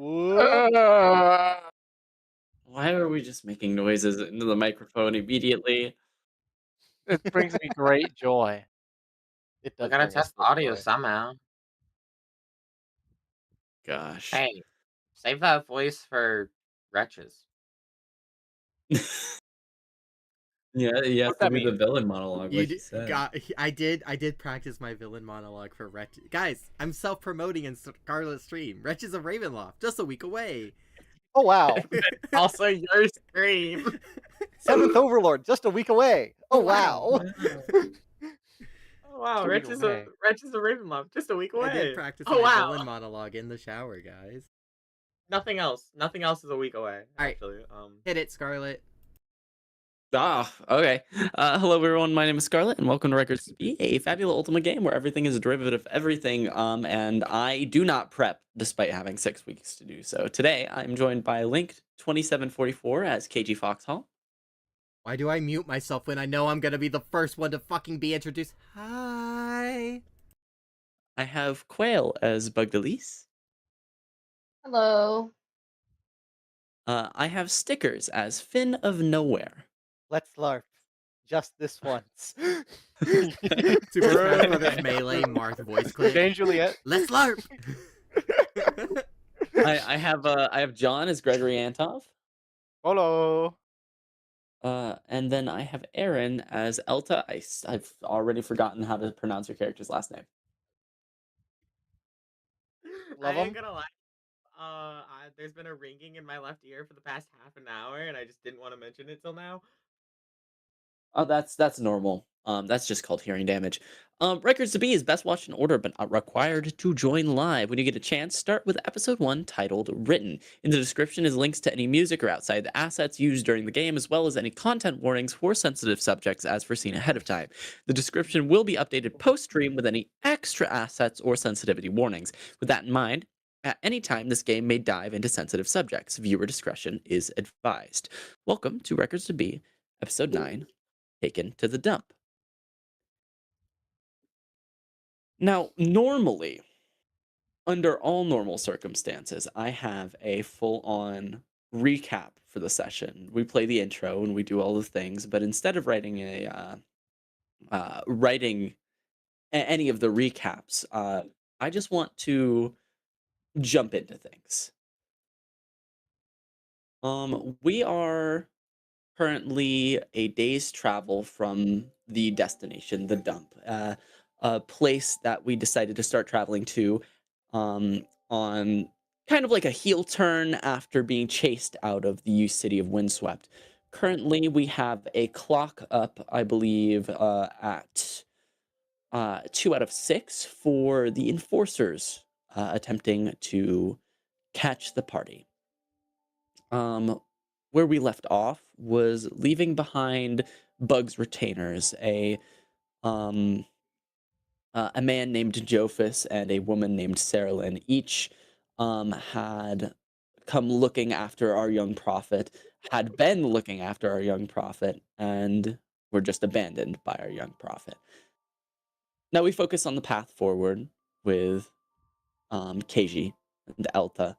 Whoop. Why are we just making noises into the microphone immediately? It brings me great joy. It We does gotta bring us test great audio joy. somehow. Gosh. Hey, save that voice for wretches. Yeah, you have What's to that do the mean? villain monologue, You like you said. I did practice my villain monologue for Wretch. Guys, I'm self-promoting in Scarlet's stream. Wretch is a Ravenloft, just a week away. Oh wow. Also, your stream. Seventh Overlord, just a week away. Oh wow. Oh wow, Just a Rich week is away. a Ravenloft, just a week away. I did practice Oh my wow. villain monologue in the shower, guys. Nothing else. Nothing else is a week away. All right. Actually, Hit it, Scarlet. Okay. Hello, everyone. My name is Scarlett, and welcome to Records to Be, a Fabula Ultima game where everything is a derivative of everything. And I do not prep, despite having 6 weeks to do so. Today, I'm joined by Link2744 as KG Foxhall. Why do I mute myself when I know I'm gonna be the first one to fucking be introduced? Hi. I have Quail as Bugdelise. Hello. I have Stickers as Finn of Nowhere. Let's LARP. Just this once. Super Smash Brothers Melee Marth voice clip. Jane Juliet. Let's LARP. I have John as Gregory Antov. Hello. And then I have Aaron as Elta. I've already forgotten how to pronounce your character's last name. Love I ain't 'em. gonna lie. There's been a ringing in my left ear for the past half an hour, and I just didn't want to mention it till now. Oh, that's normal. That's just called hearing damage. Records to Be is best watched in order, but not required to join live. When you get a chance, start with episode 1 titled Written. In the description is links to any music or outside the assets used during the game, as well as any content warnings for sensitive subjects as foreseen ahead of time. The description will be updated post-stream with any extra assets or sensitivity warnings. With that in mind, at any time, this game may dive into sensitive subjects. Viewer discretion is advised. Welcome to Records to Be, episode 9. Taken to the dump. Now, normally, under all normal circumstances, I have a full-on recap for the session. We play the intro and we do all the things, but instead of writing any of the recaps, I just want to jump into things. We are currently a day's travel from the destination, the dump, a place that we decided to start traveling to on kind of like a heel turn after being chased out of the city of Windswept. Currently, we have a clock up, I believe, at 2 out of 6 for the enforcers attempting to catch the party. Where we left off was leaving behind Bug's retainers, a man named Jophus and a woman named Saralyn. Each had come looking after our young prophet, had been looking after our young prophet, and were just abandoned by our young prophet. Now we focus on the path forward with Keiji and Elta.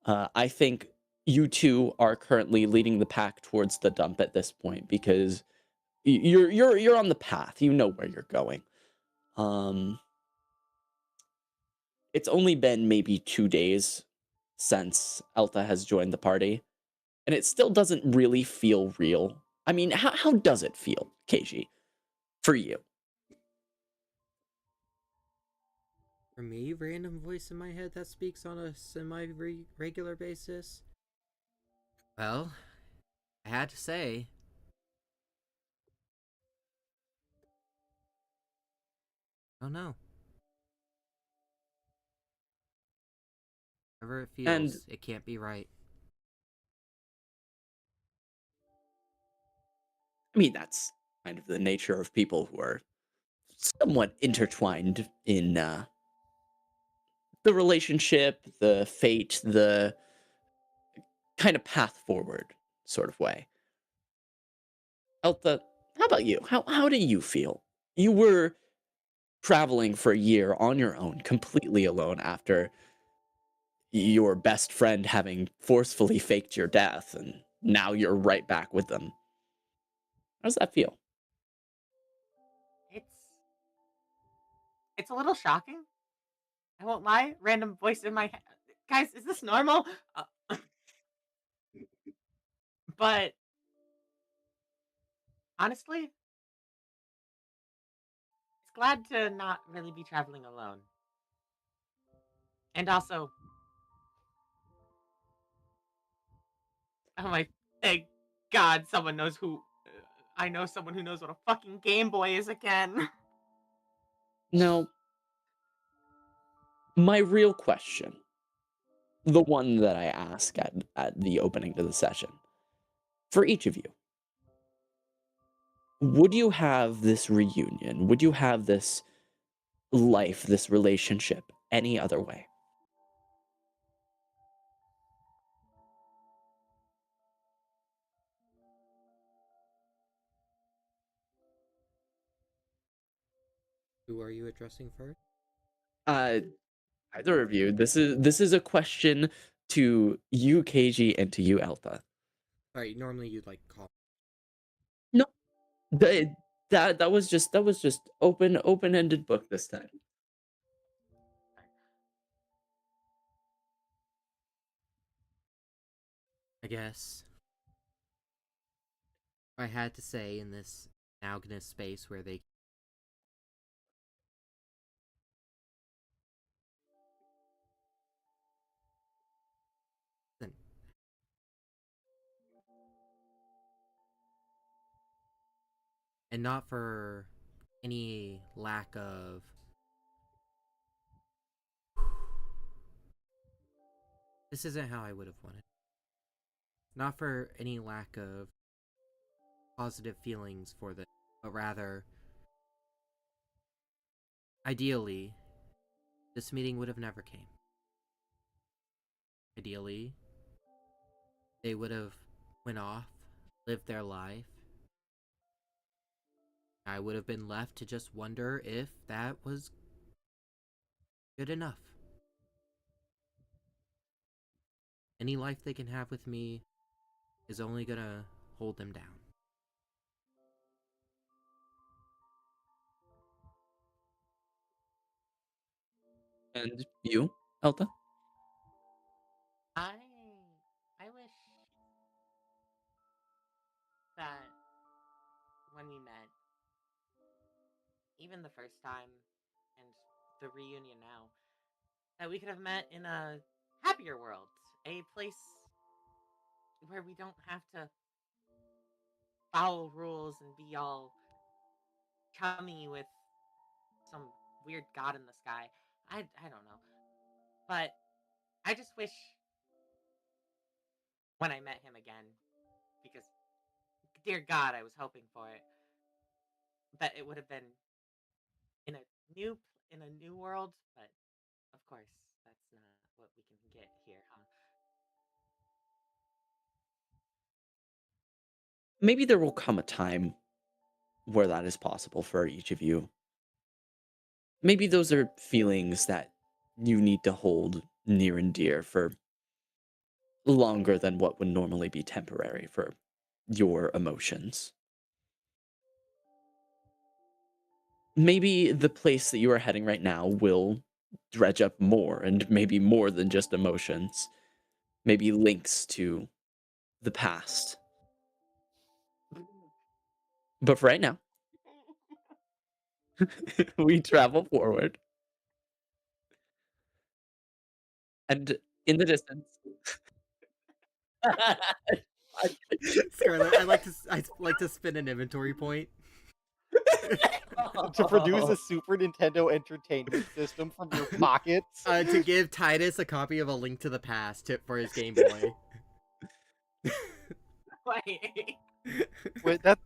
I think you two are currently leading the pack towards the dump at this point because you're on the path. You know where you're going. It's only been maybe 2 days since Elta has joined the party, and it still doesn't really feel real. I mean, how does it feel, Keiji, for you? For me, random voice in my head that speaks on a semi-regular basis. Well, I had to say, oh no. Whatever it feels, And it can't be right. I mean, that's kind of the nature of people who are somewhat intertwined in the relationship, the fate, the kind of path forward sort of way. Elta, how about you? How do you feel? You were traveling for a year on your own, completely alone after your best friend having forcefully faked your death, and now you're right back with them. How does that feel? It's a little shocking. I won't lie. Random voice in my head. Guys, is this normal? But honestly, it's glad to not really be traveling alone. And also, oh my, thank God, someone knows who. I know someone who knows what a fucking Game Boy is again. Now, my real question, the one that I ask at the opening to the session. For each of you, would you have this reunion? Would you have this life, this relationship, any other way? Who are you addressing first? Either of you. This is a question to you, KG, and to you, Alpha. Sorry, normally you'd like call. No, that was just open-ended book this time. I guess if I had to say in this analogous space where they and not for any lack of this isn't how I would have wanted. Not for any lack of positive feelings for them, but rather, ideally, this meeting would have never came. Ideally, they would have went off, lived their life. I would have been left to just wonder if that was good enough. Any life they can have with me is only gonna hold them down. And you, Elta? I wish that when we met, even the first time and the reunion now, that we could have met in a happier world, a place where we don't have to follow rules and be all chummy with some weird god in the sky. I don't know. But I just wish when I met him again, because dear God, I was hoping for it, that it would have been in a new world, but of course that's not what we can get here, huh? Maybe there will come a time where that is possible for each of you. Maybe those are feelings that you need to hold near and dear for longer than what would normally be temporary for your emotions. Maybe the place that you are heading right now will dredge up more, and maybe more than just emotions. Maybe links to the past. But for right now, we travel forward. And in the distance. Scarlet, I like to spin an inventory point. To produce a Super Nintendo Entertainment System from your pockets. To give Titus a copy of A Link to the Past for his Game Boy. Wait. Wait, that's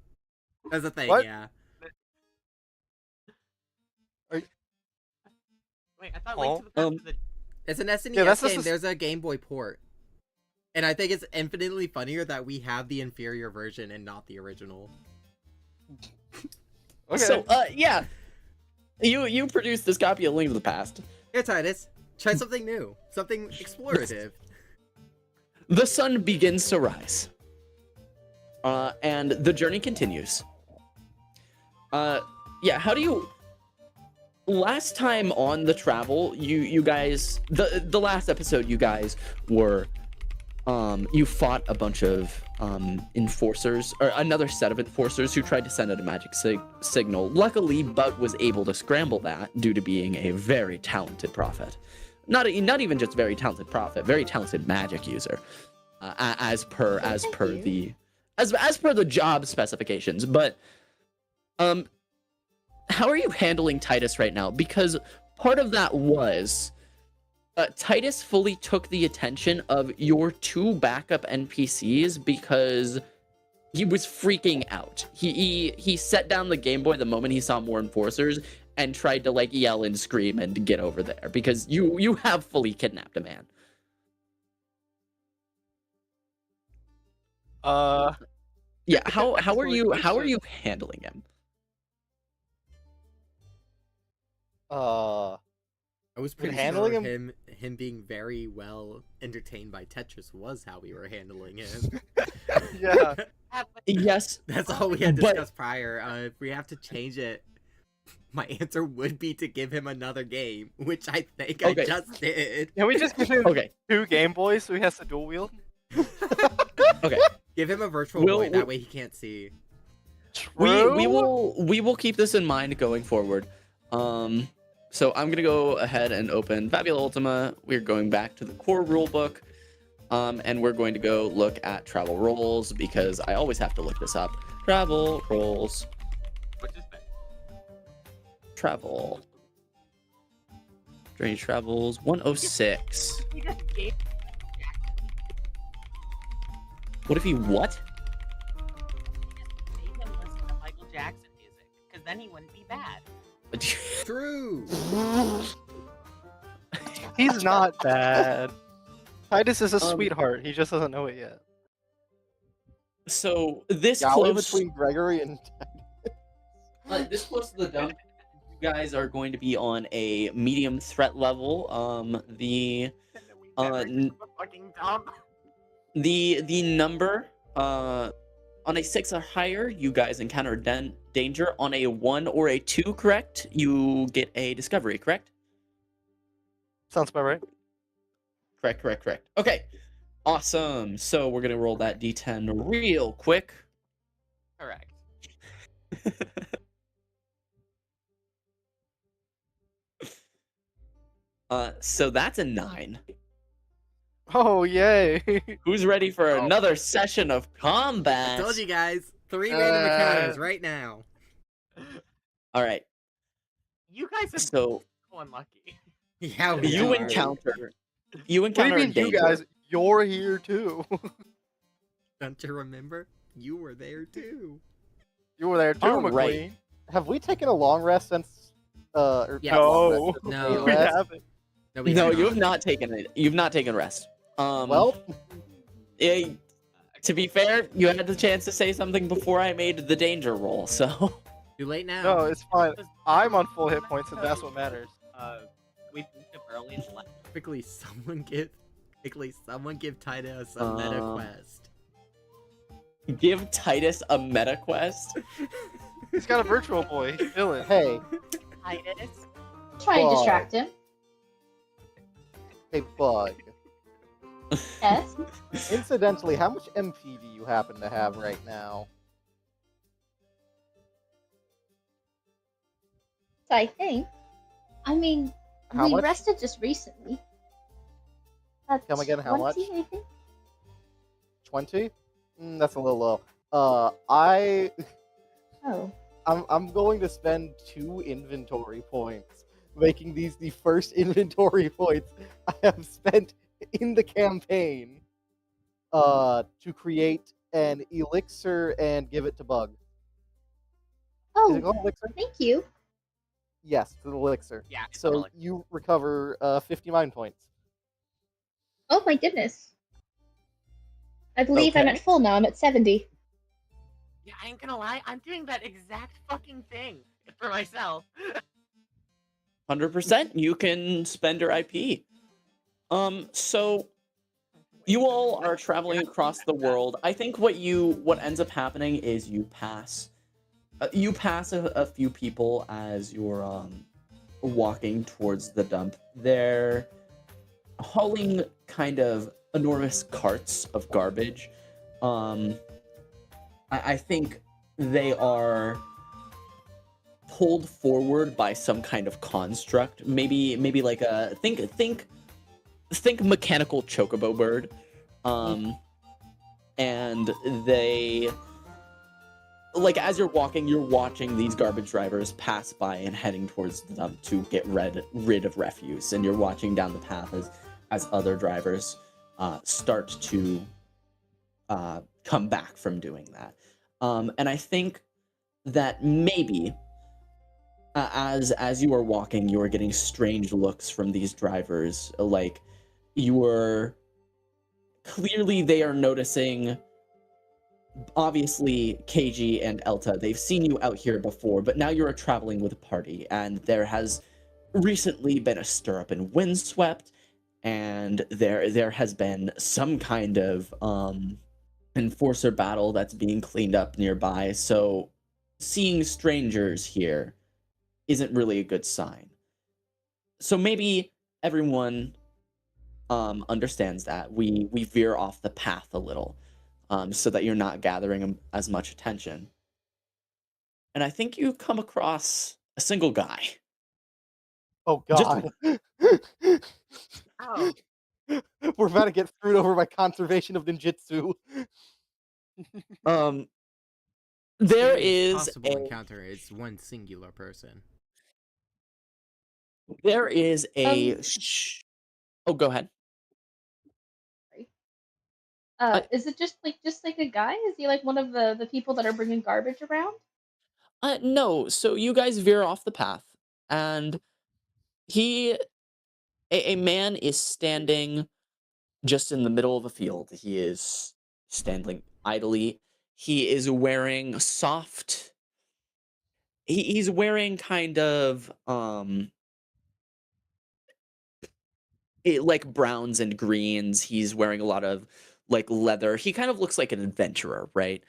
a thing, what? yeah. Are... Wait, I thought Link to the Past was the... It's an SNES game. There's a Game Boy port. And I think it's infinitely funnier that we have the inferior version and not the original. Okay. So, yeah. You produced this copy of Link to the Past. Here, Titus. Try something new. Something explorative. The sun begins to rise. And the journey continues. Yeah, how do you... Last time on the travel, you guys... The last episode, you guys were... you fought a bunch of enforcers, or another set of enforcers who tried to send out a magic signal. Luckily, Bug was able to scramble that due to being a very talented prophet. Not even just very talented prophet, very talented magic user, as per the job specifications. But how are you handling Titus right now? Because part of that was Titus fully took the attention of your 2 backup NPCs because he was freaking out. He set down the Game Boy the moment he saw more enforcers and tried to like yell and scream and get over there because you have fully kidnapped a man. Yeah, how are you handling him? I was pretty handling sure him- him being very well entertained by Tetris was how we were handling him. Yeah. Yes, That's all we had But- discussed prior. If we have to change it, my answer would be to give him another game, which I think Okay. I just did. Can we just give him okay. 2 Game Boys so he has to dual wield? Okay. Give him a virtual Will- boy, that way he can't see. We will keep this in mind going forward. So I'm gonna go ahead and open Fabula Ultima. We're going back to the core rulebook, and we're going to go look at travel roles because I always have to look this up. Travel roles. Which is better. Travel. Journey travels 106. We just gave What if he what? him listen to Michael Jackson music, because then he wouldn't be bad. True! He's not bad. Titus is a Um, sweetheart. He just doesn't know it yet. So this Yaoi close, between Gregory and this close to the dump, you guys are going to be on a medium threat level. The Fucking dumb. the number on a 6 or higher, you guys encounter danger. On a 1 or a 2, correct, you get a discovery, correct? sounds about right. Correct. Okay, awesome. So we're gonna roll that d10 real quick. Correct. So that's a 9. Oh yay! Who's ready for another session of I combat? told you guys, 3 random encounters right now. All right. You guys have So so unlucky. Yeah, we you are. encounter What do you mean, danger. you guys? You're here too. Don't you remember? You were there too. You were there too, All McQueen. right. Have we taken a long rest since? Yes. not long rest, No. since we We last- No, you have not taken it. You've not taken rest. Well, To be fair, you had the chance to say something before I made the danger roll. So Too late now. no, it's fine. I'm on full hit points, and that's what matters. We moved up early and left. Quickly, someone give Titus a meta quest. give Titus a meta quest. He's got a virtual boy. Dylan. Hey, Titus. Try and Bug. distract him. hey, Bug. Yes. Incidentally, how much MP do you happen to have right now? So I think. I mean, How we much? rested just recently. That's Come again, how much? 20, I think. 20? That's a little low. I'm going to spend 2 inventory points, making these the first inventory points I have spent in the campaign, to create an elixir and give it to Bug. Is Oh, it called elixir? thank you. Yes, it's an elixir. Yeah. it's So totally- you recover 50 mind points. Oh my goodness. I believe I'm Okay. at full now. I'm at 70. Yeah, I ain't gonna lie. I'm doing that exact fucking thing for myself. 100%. You can spend your IP. So you all are traveling across the world. I think what ends up happening is you pass a few people as you're walking towards the dump. They're hauling kind of enormous carts of garbage. I think they are pulled forward by some kind of construct. Maybe like a think mechanical chocobo bird. And they like as you're walking, you're watching these garbage drivers pass by and heading towards the dump to get rid of refuse, and you're watching down the path as other drivers start to come back from doing that. And I think that maybe as you are walking, you are getting strange looks from these drivers. Like you are clearly they are noticing. Obviously, KG and Elta, they've seen you out here before, but now you're traveling with a party, and there has recently been a stir up in Windswept, and there has been some kind of enforcer battle that's being cleaned up nearby. So seeing strangers here isn't really a good sign. So maybe everyone understands that we veer off the path a little, so that you're not gathering as much attention. And I think you come across a single guy. Oh Just god. Oh, We're about to get screwed over by conservation of ninjutsu. um The there scariest is possible a encounter is one singular person. there is a Um, oh, go ahead. sorry. I, Is it just like a guy? Is he like one of the people that are bringing garbage around? no, so you guys veer off the path, and he a man is standing just in the middle of a field. He is standing idly. He is wearing soft. He's wearing kind of like browns and greens. He's wearing a lot of like leather. He kind of looks like an adventurer, right?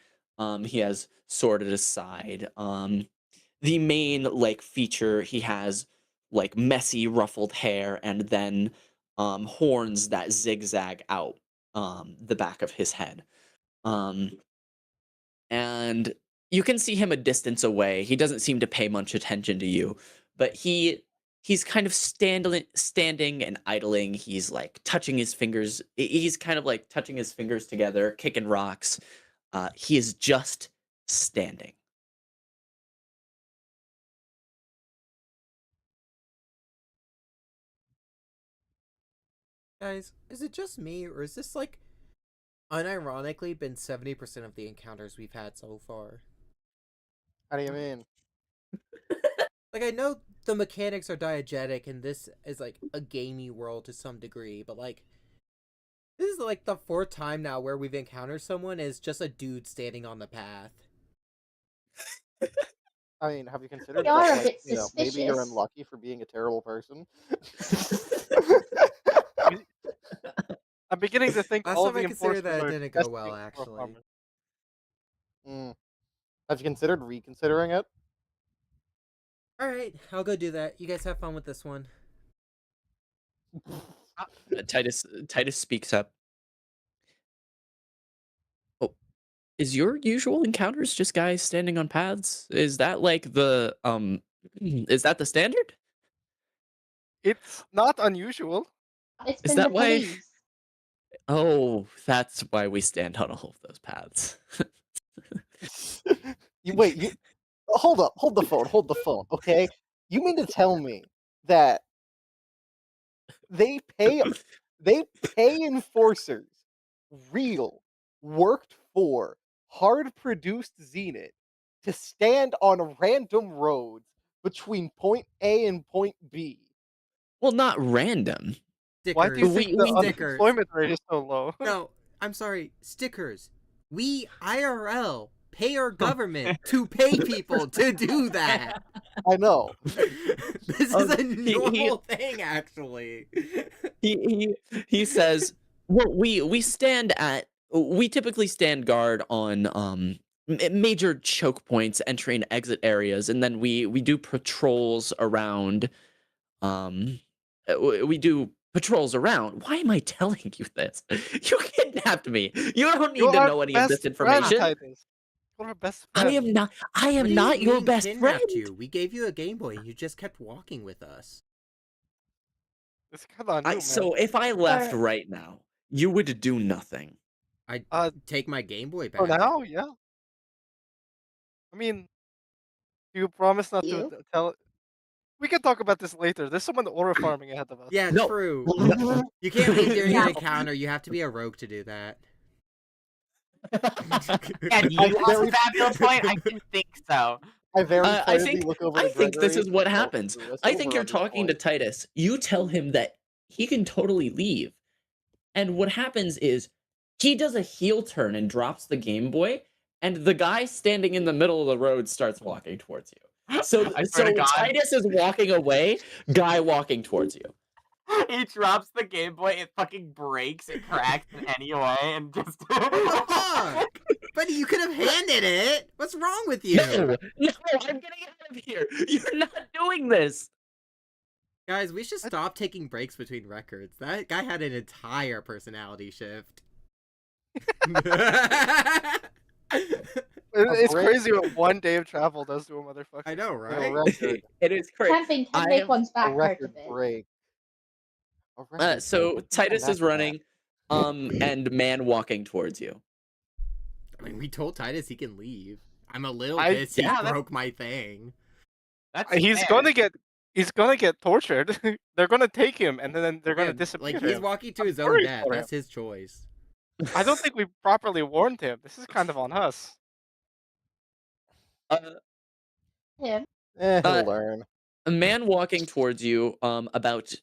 He has sword at his side. The main like feature, he has like messy ruffled hair and then horns that zigzag out the back of his head. Um and you can see him a distance away. He doesn't seem to pay much attention to you, but he's kind of standing and idling. He's like touching his fingers. He's kind of like touching his fingers together, kicking rocks. He is just standing. Guys, is it just me, or is this like unironically been 70% of the encounters we've had so far? How do you mean? Like, I know the mechanics are diegetic, and this is like a gamey world to some degree, but like, this is like the fourth time now where we've encountered someone as just a dude standing on the path. I mean, have you considered They are that, a like, bit maybe you're suspicious. unlucky for being a terrible person? I'm beginning to think Last all time the I considered enforcers that it are didn't go testing well, for actually. farmers. Have you considered reconsidering it? Alright, I'll go do that. You guys have fun with this one. Titus speaks up. Oh, is your usual encounters just guys standing on paths? Is that like the is that the standard? It's not unusual. It's Is been the that why? police. Oh, that's why we stand on all of those paths. You hold up, hold the phone, okay? You mean to tell me that they pay enforcers, real, worked for, hard produced Zenith to stand on random roads between point A and point B. Well, not random. Why do you Stickers. think the Stickers. unemployment rate is so low? No, I'm sorry. Stickers. We, IRL, pay our government to pay people to do that. I know. This is a normal thing, actually. He says, well, we typically stand guard on major choke points, entry and exit areas, and then we do patrols around. We do patrols around. Why am I telling you this? You kidnapped me. You don't need to know any of this information. You're our best I friend. am not. I What am do you not your mean best friend. kidnapped you? We gave you a Game Boy and you just kept walking with us. It's kind of on you, man. So if I left right now, you would do nothing. I'd take my Game Boy back. For now, yeah. I mean, you promise not to You? tell. We can talk about this later. There's someone aura farming ahead of us. Yeah, No. true. No. You can't leave during Yeah. an encounter. You have to be a rogue to do that. Yeah, do I you have very- a fabulous point? I didn't think so. I very I pointedly think look over I to think this Gregory. is what Oh, happens. screw us I over think you're on this talking to point. Titus. You tell him that he can totally leave. And what happens is he does a heel turn and drops the Game Boy, and the guy standing in the middle of the road starts walking towards you. So I swear to God. Titus is walking away, guy walking towards you. He drops the Game Boy, it fucking breaks, it cracks in any way, and just. Fuck! But you could have handed it. What's wrong with you? No, I'm getting out of here. You're not doing this. Guys, we should stop taking breaks between records. That guy had an entire personality shift. It's crazy what one day of travel does to a motherfucker. I know, A right? record, It is crazy. Camping I can make have one's a back hurt a record bit. break. A record So break. Titus is Back to that. running, and man walking towards you. I mean, we told Titus he can leave. I'm a little I- pissed he yeah, that's- broke my thing. That's He's fair. gonna get tortured. They're gonna take him, and then they're gonna Yeah, disappear. like, he's him. walking to his own sorry death. for him. That's his choice. I don't think we properly warned him. This is kind of on us. Yeah. He'll Uh, learn. A man walking towards you, about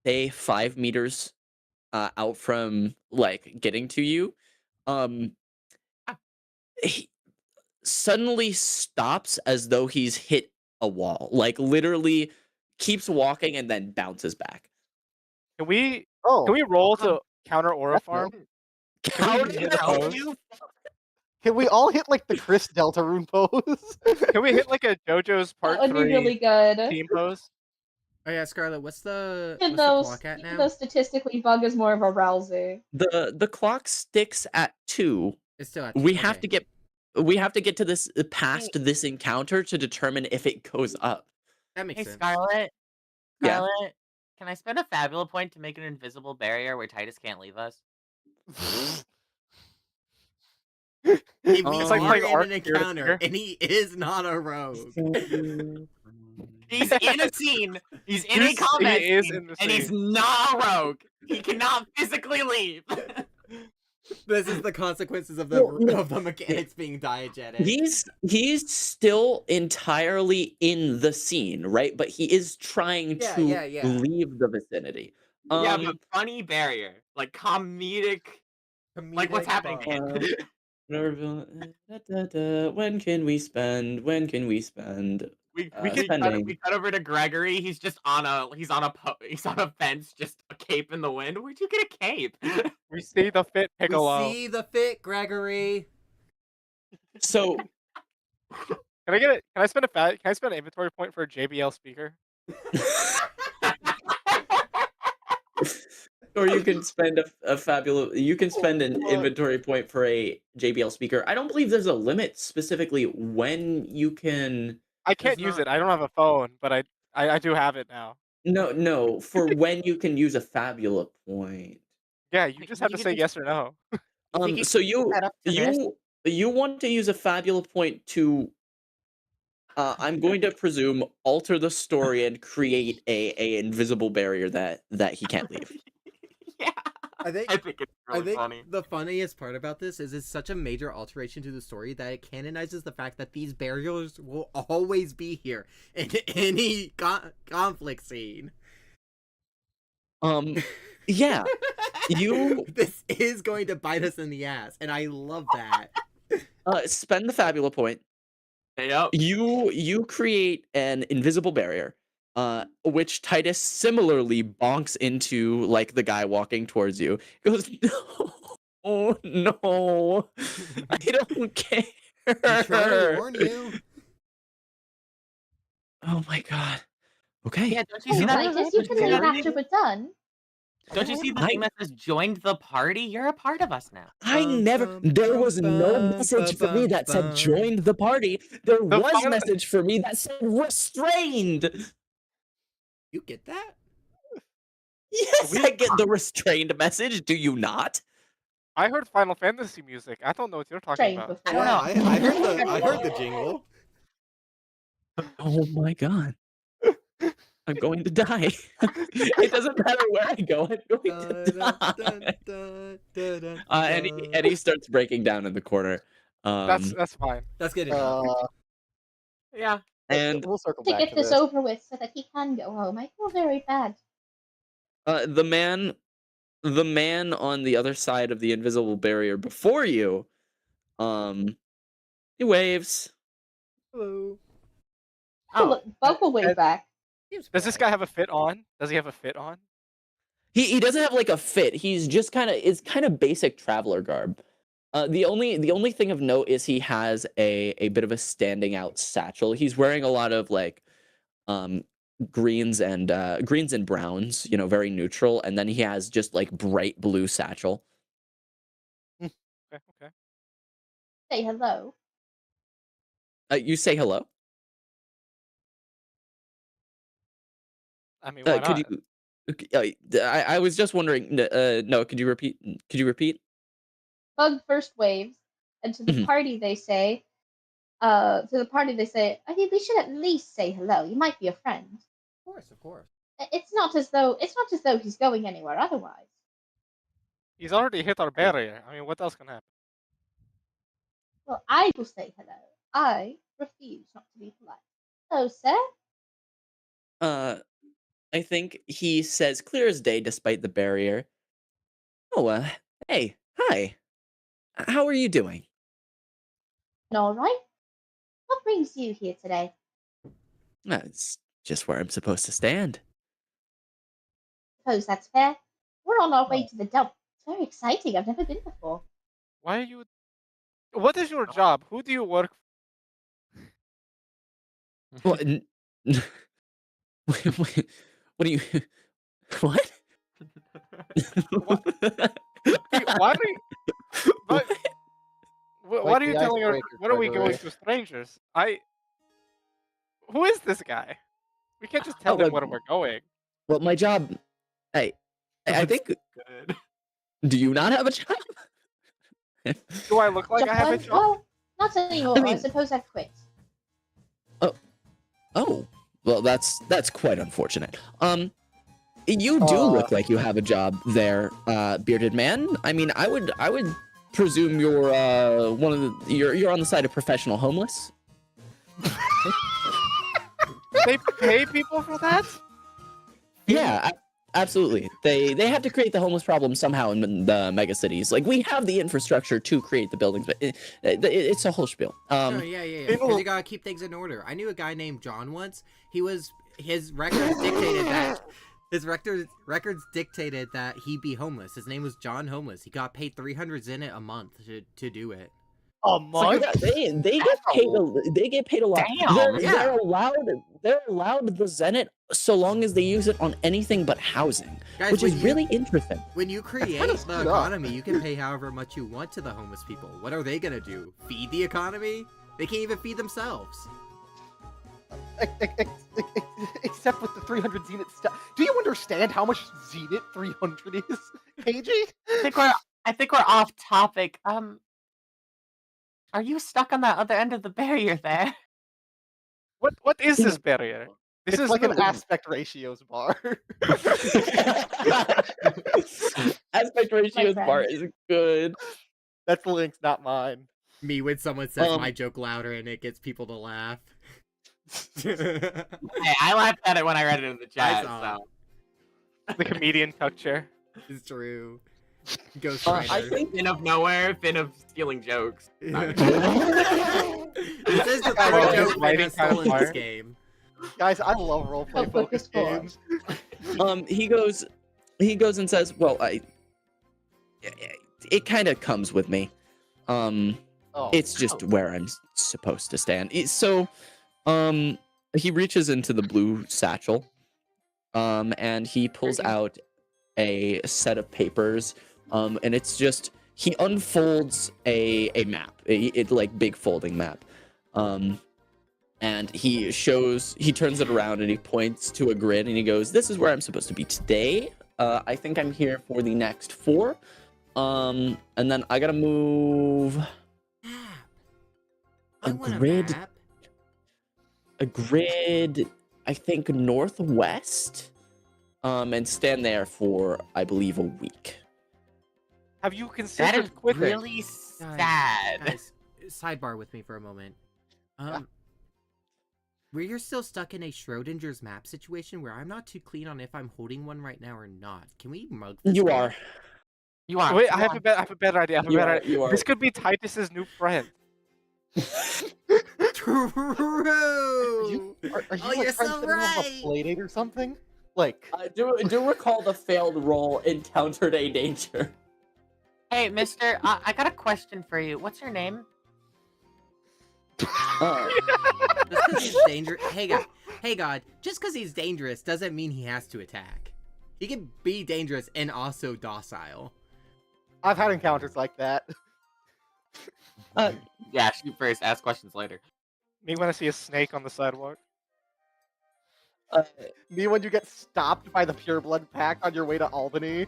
say 5 meters out from like getting to you, he suddenly stops as though he's hit a wall. Like literally keeps walking and then bounces back. Can we Oh, roll to counter aura that's farm? nice. Can we hit a pose? Can we all hit like the Chris Deltarune pose? Can we hit like a JoJo's That Part would be 3 really good. team pose? Oh yeah, Scarlet, what's the Even clock at even now? though statistically Bug is more of a Rousey. The clock sticks at 2. It's still at We two, have okay. to get to this past this encounter to determine if it goes up. That makes Hey, sense. Scarlet. Yeah. Scarlet, can I spend a Fabula point to make an invisible barrier where Titus can't leave us? Hey, we It's are like in Arc an here to encounter, here. and he is not a rogue. He's in a scene. He's in a combat He is scene, in the and he's scene. not a rogue. He cannot physically leave. This is the consequences of Well, no. the mechanics being diegetic. He's still entirely in the scene, right? But he is trying Yeah, to yeah. leave the vicinity. Yeah, but funny barrier, like comedic, like what's Comedic happening bug. to him. When can we spend? When can we spend? We Spending. cut over to Gregory. He's just on a fence, just a cape in the wind. Where'd you get a cape? We see the fit Piccolo. We see the fit, Gregory. So Can I get it? Can I spend Can I spend an inventory point for a JBL speaker? or you can spend a fabulous. You can spend an inventory point for a JBL speaker. I don't believe there's a limit specifically when you can. I can't There's use not- it. I don't have a phone, but I do have it now. No, for when you can use a Fabula point. Yeah, you Wait, just you have to can say just- yes or no. think you So can you set up to this? you want to use a Fabula point to I'm going to presume alter the story and create a invisible barrier that he can't leave. Yeah, I think I think it's I really think funny. the funniest part about this is it's such a major alteration to the story that it canonizes the fact that these barriers will always be here in any conflict scene. Yeah. You This is going to bite us in the ass, and I love that. spend the Fabula point. Yep. You create an invisible barrier, which Titus similarly bonks into like the guy walking towards you. He goes, no, oh no, I don't care. I'm trying to warn you. Oh my god. Okay. Yeah, don't you see that? Titus, you can leave after we're done. Don't you see the thing that says "joined the party"? You're a part of us now. I never. There was no message for me that said joined the party. There The was final- message for me that said restrained. You get that? Yes, I get the restrained message. Do you not? I heard Final Fantasy music. I don't know what you're talking Trained about. before. I don't know. I heard the jingle. Oh my god. I'm going to die. It doesn't matter where I go, I'm going to Dun, dun, die. dun, dun, dun, And dun. he starts breaking down in the corner. That's fine. That's good enough. Yeah. And we'll circle To back get to this this. over with so that he can go home. I feel very bad. the man on the other side of the invisible barrier before you, he waves. Hello. Oh, Oh, look, Bug will wave and- back. Seems Does this polite. guy have a fit on? Does he have a fit on? He doesn't have like a fit. He's just it's kind of basic traveler garb. The only thing of note is he has a bit of a standing out satchel. He's wearing a lot of like greens and browns, very neutral, and then he has just like bright blue satchel. Okay, okay. Say hello. You say hello. I mean, why Could not? you? I was just wondering. No, could you repeat? Could you repeat? Bug first waves, and to the Mhm. party they say, I think we should at least say hello. You might be a friend. Of course. It's not as though he's going anywhere otherwise. He's already hit our barrier. I mean, what else can happen? Well, I will say hello. I refuse not to be polite. Hello, sir. I think he says clear as day despite the barrier. Oh, hey, hi. How are you doing? All right. What brings you here today? It's just where I'm supposed to stand. Suppose that's fair. We're on our way to the dump. It's very exciting. I've never been before. Why are you? What is your job? Who do you work? Well, what do you? What? Why are you? But why Like are you the telling her? icebreaker, What are we Gregory. going to strangers? Who is this guy? We can't just tell Oh, him where we're going. Well, my job. I think. good. Do you not have a job? Do I look like I have a Job? job? Well, not anymore. I mean- suppose I've quit. Oh, well, that's quite unfortunate. You do look like you have a job there, bearded man. I mean, I would presume you're you're on the side of professional homeless. They pay people for that? Yeah, absolutely. They have to create the homeless problem somehow in the mega cities. Like we have the infrastructure to create the buildings, but it's a whole spiel. Oh, yeah. people- Because you gotta keep things in order. I knew a guy named John once. His records dictated that. His records dictated that he be homeless. His name was John Homeless. He got paid 300 zenit a month to do it. A So month? they get paid a lot. Damn, They're allowed the Zenit so long as they use it on anything but housing, Guys, which is when you- really interesting. When you create kinda the screwed up. economy, you can pay however much you want to the homeless people. What are they gonna do? Feed the economy? They can't even feed themselves. Except with the 300 zenit stuff. Do you understand how much zenit 300 is, KG? I think we're off topic. Are you stuck on that other end of the barrier there? What is this barrier? This It's is like an literally- aspect ratios bar. Aspect ratios friend. part is good. That's the link's not mine. Me when someone says Um, my joke louder and it gets people to laugh. Hey, I laughed at it when I read it in the chat. saw. So the comedian tuck chair. It's true. Ghost I Rider. think Finn of nowhere, Finn of stealing jokes. This is the Guys, third this joke is Finn lighting has kind of stolen this fire. game. Guys, I love roleplay Oh, focused focus games. he goes and says, "Well, it kind of comes with me. Oh. It's just where I'm supposed to stand." So, he reaches into the blue satchel, and he pulls out a set of papers, and it's just he unfolds a map, it like big folding map, and he turns it around and he points to a grid and he goes, "This is where I'm supposed to be today. I think I'm here for the next 4, and then I gotta move." Map. I A want grid. a map. a grid, I think, northwest, and stand there for, I believe, a week. Have you That considered is quitting? really sad. Guys, sidebar with me for a moment. We're still stuck in a Schrodinger's map situation where I'm not too clean on if I'm holding one right now or not. Can we mug this You guy? are. You are. Wait, I have a better idea. I have a You better are. idea. You are. This could be Titus's new friend. True. Are you Oh, like you're friends so with anyone on a right. playdate or something? Like, Do recall the failed roll encountered a danger. Hey, mister, I got a question for you. What's your name? Just because he's dangerous. Hey God. Just because he's dangerous doesn't mean he has to attack. He can be dangerous and also docile. I've had encounters like that. Yeah, shoot first, ask questions later. Me when I see a snake on the sidewalk. Me when you get stopped by the pureblood pack on your way to Albany.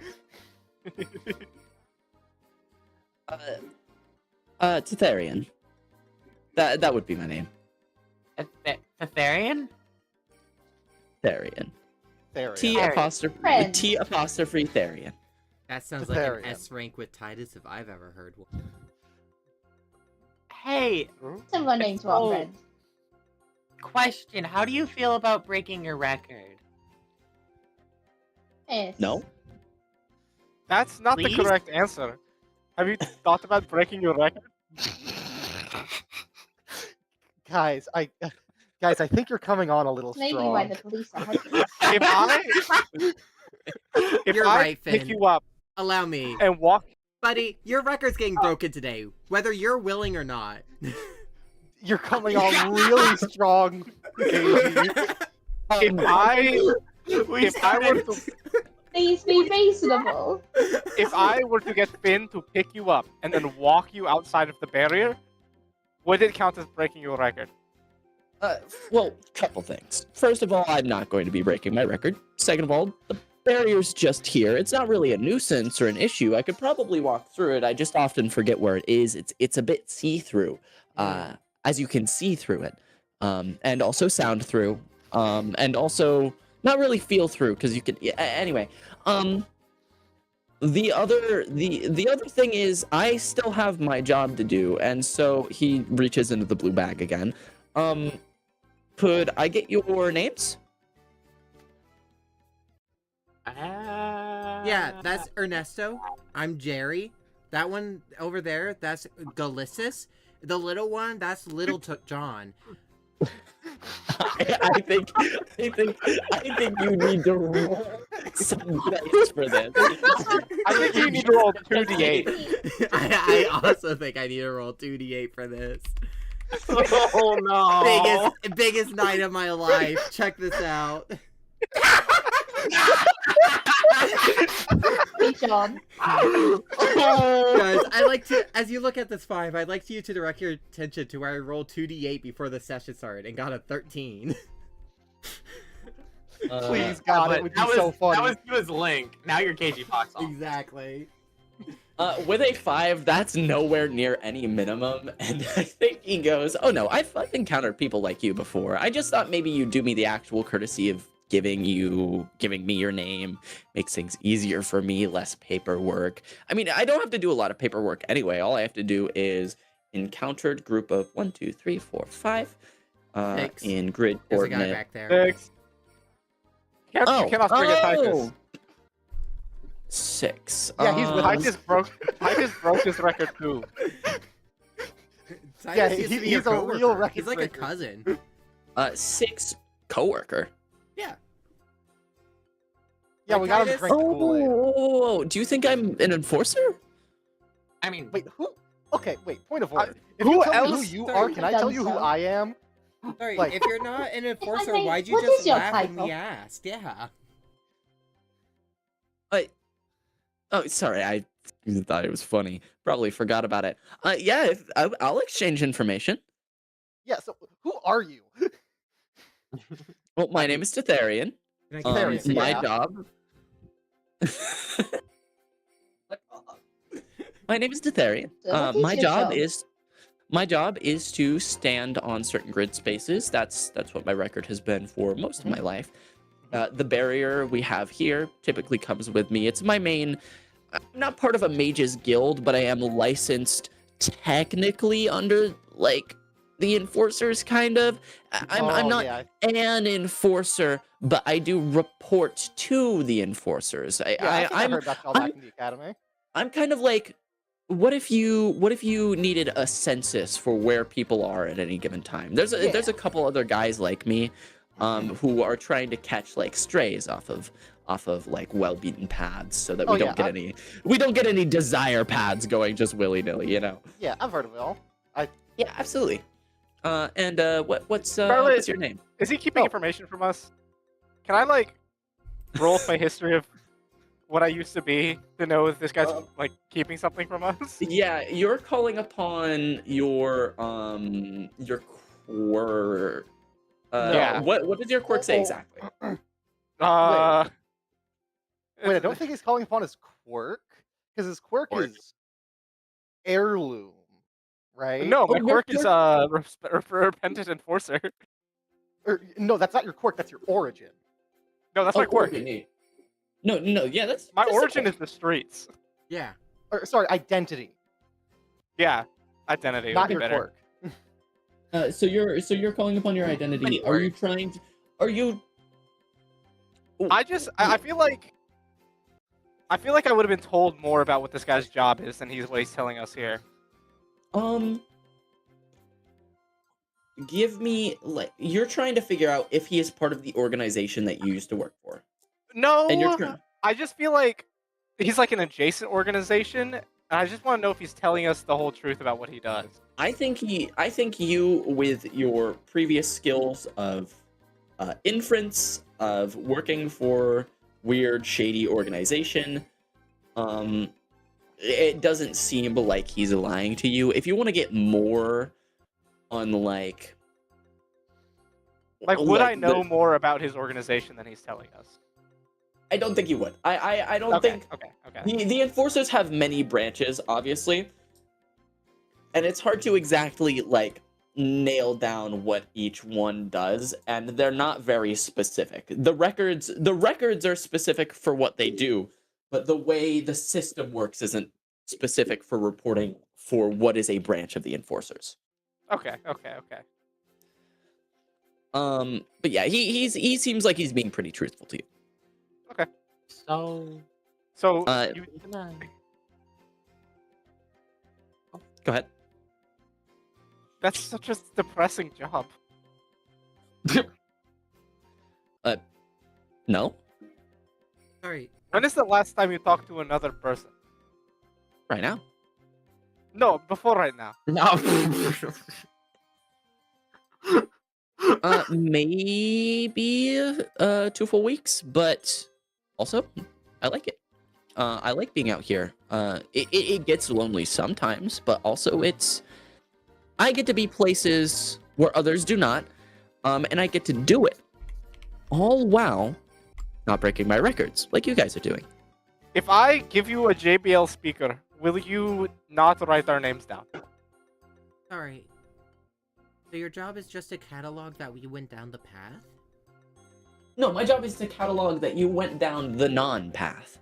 Titharian. That would be my name. Therian? Tharian. There. T Tharian. apostrophe Friend. T apostrophe Tharian. That sounds like an Therian. S rank with Titus if I've ever heard one. Hey, Similar name to our Oh. friend. question. How do you feel about breaking your record? Yes. No? That's not Please? the correct answer. Have you thought about breaking your record? Guys, I think you're coming on a little Maybe why strong. the police are hunting us. If You're I right, pick Finn. you up Allow me. and walk, Buddy, your record's getting broken today, whether you're willing or not. You're coming on really strong, baby. if Please be reasonable. I were to get Finn to pick you up and then walk you outside of the barrier, would it count as breaking your record? Well, couple things. First of all, I'm not going to be breaking my record. Second of all, the barrier's just here. It's not really a nuisance or an issue. I could probably walk through it. I just often forget where it is. It's a bit see-through, as you can see through it, and also sound through, and also not really feel through because you can. Yeah, anyway, the other thing is I still have my job to do, and so he reaches into the blue bag again. Could I get your names? Yeah, that's Ernesto. I'm Jerry. That one over there, that's Galyssus. The little one, that's Little John. I think you need to roll some dice for this. I think you need to roll 2d8. I also think I need to roll 2d8 for this. Oh no! Biggest night of my life. Check this out. Hey, John. Guys, I like to, as you look at this 5, I'd like you to direct your attention to where I rolled 2d8 before the session started and got a 13. Please, God, it would be so funny. That was you as Link. Now you're KG Fox. Exactly. With a 5, that's nowhere near any minimum, and I think he goes, "Oh no, I've encountered people like you before. I just thought maybe you'd do me the actual courtesy of giving me your name. Makes things easier for me, less paperwork. I mean, I don't have to do a lot of paperwork anyway. All I have to do is encountered group of 1, 2, 3, 4, 5 Six. in grid There's a guy coordinate. back there. 6. You cannot forget Titus. 6. Yeah, he's with Titus broke his record too. Titus Yeah, used to be he's your a real coworker. record He's like a breaker. cousin. 6 coworker. Yeah. Yeah, we gotta Titus? drink Kool-Aid. Oh, do you think I'm an enforcer? I mean, Wait, who? Okay, wait. Point of order. If who you tell me else- who you Sorry, are, can I tell you who so. I am? Sorry, Like- if you're not an enforcer, may, why'd you what just is your laugh when title? we asked? Yeah. Oh, sorry, I thought it was funny. Probably forgot about it. Yeah, I'll exchange information. Yeah. So who are you? Well, my name is Titharian. Can I get Therian, you- My yeah. job. My name is Titharian. So what is My your job job? is My job is to stand on certain grid spaces. That's what my record has been for most of my life. The barrier we have here typically comes with me. It's my main. I'm not part of a mage's guild, but I am licensed technically under like the enforcers, kind of. I'm not Yeah. an enforcer, but I do report to the enforcers. I think I heard that y'all back in the academy. I'm kind of like, what if you needed a census for where people are at any given time? There's a couple other guys like me, who are trying to catch like strays off of like well-beaten paths, so that we don't get any desire paths going just willy-nilly, you know. Yeah, I've heard of it all. Yeah, absolutely. What's your name? Is he keeping information from us? Can I like roll my history of what I used to be to know if this guy's like keeping something from us? Yeah, you're calling upon your quirk. Yeah. What does your quirk say exactly? Wait, I don't think he's calling upon his quirk, because his quirk is heirloom, right? No, my quirk is repentant enforcer. No, that's not your quirk. That's your origin. No, that's my quirk. Okay. No, yeah, that's My that's origin simple. is the streets. Yeah. Or, sorry, identity, Yeah, identity not would be your better. quirk. So you're calling upon your identity. Are you trying to? Are you? I feel like I would have been told more about what this guy's job is than what he's telling us here. Give me like you're trying to figure out if he is part of the organization that you used to work for. No, And you're trying. I just feel like he's like an adjacent organization, and I just want to know if he's telling us the whole truth about what he does. I think you, with your previous skills of inference, of working for weird, shady organization, it doesn't seem like he's lying to you. If you want to get more on like would I know more about his organization than he's telling us? I don't think you would. I don't think. Okay. The enforcers have many branches, obviously, and it's hard to exactly like nail down what each one does, and they're not very specific. The records are specific for what they do, but the way the system works isn't specific for reporting for what is a branch of the enforcers. Okay. But yeah, he seems like he's being pretty truthful to you. Okay. So Go ahead. That's such a depressing job. No. Sorry. When is the last time you talked to another person? Right now. No, before right now. no. Maybe 2 full weeks, but also I like it. I like being out here. It gets lonely sometimes, but also I get to be places where others do not, and I get to do it all while not breaking my records like you guys are doing. If I give you a JBL speaker, will you not write our names down? Sorry. So your job is just to catalog that we went down the path? No, my job is to catalog that you went down the non-path.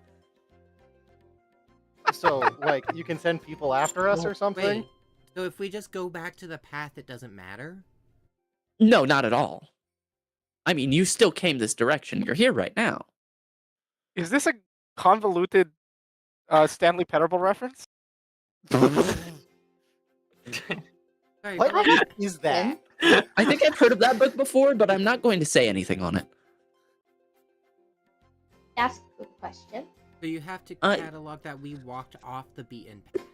So, like, you can send people after us or something? Wait. So if we just go back to the path, it doesn't matter? No, not at all. I mean, you still came this direction. You're here right now. Is this a convoluted Stanley Parable reference? Sorry, What but is that? I think I've heard of that book before, but I'm not going to say anything on it. That's a good question. so you have to catalog that we walked off the beaten path.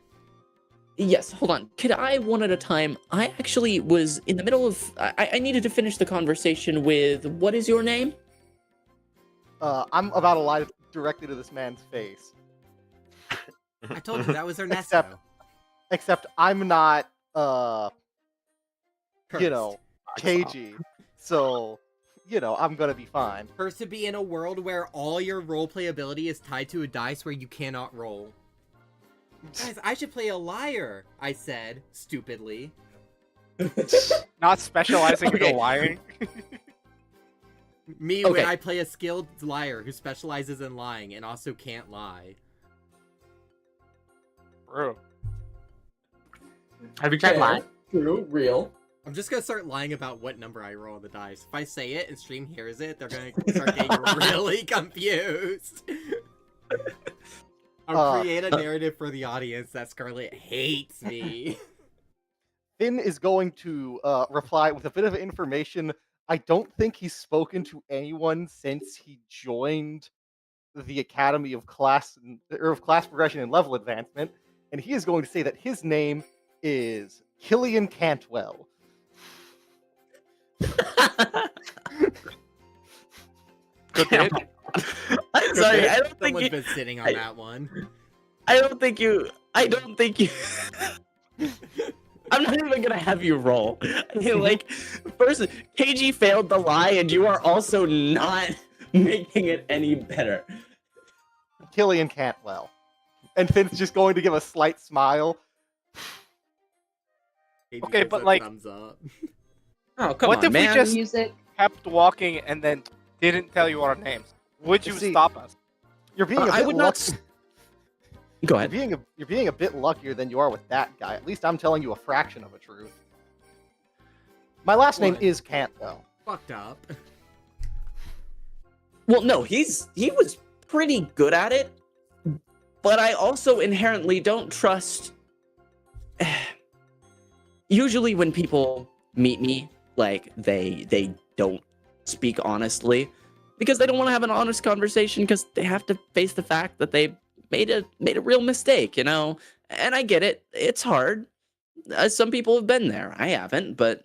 Yes, hold on. Could I one at a time? I actually was in the middle of... I needed to finish the conversation with... What is your name? I'm about to lie directly to this man's face. I told you that was Ernesto. Except I'm not, Cursed. you know, cagey. So, you know, I'm gonna be fine. Cursed to be in a world where all your roleplay ability is tied to a dice where you cannot roll. Guys, I should play a liar, I said, stupidly. Not specializing Okay. in lying. Me Okay. when I play a skilled liar who specializes in lying and also can't lie. Bro. Have you tried lying? True, real. I'm just gonna start lying about what number I roll on the dice. If I say it and stream hears it, they're gonna start getting really confused. I'll create a narrative for the audience that Scarlet hates me. Finn is going to reply with a bit of information. I don't think he's spoken to anyone since he joined the Academy of Class Progression and Level Advancement, and he is going to say that his name is Killian Cantwell. Good bit. I'm sorry, I don't think Someone's you, been sitting on that one. I don't think you I'm not even gonna have you roll. I mean, like, first, KG failed the lie, and you are also not making it any better. Killian Cantwell. And Finn's just going to give a slight smile. He Okay, gives but, a like- thumbs up. Oh, come What on, if we man. just- Music. Kept walking and then didn't tell you our names. Would you See, stop us? You're being a bit I would not. lucky. Go You're ahead. being a bit luckier than you are with that guy. At least I'm telling you a fraction of a truth. My last name What? is Cantwell. Fucked up. Well, no, he was pretty good at it, but I also inherently don't trust. Usually, when people meet me, like they don't speak honestly because they don't want to have an honest conversation because they have to face the fact that they made a real mistake, you know. And I get it; it's hard. Some people have been there. I haven't, but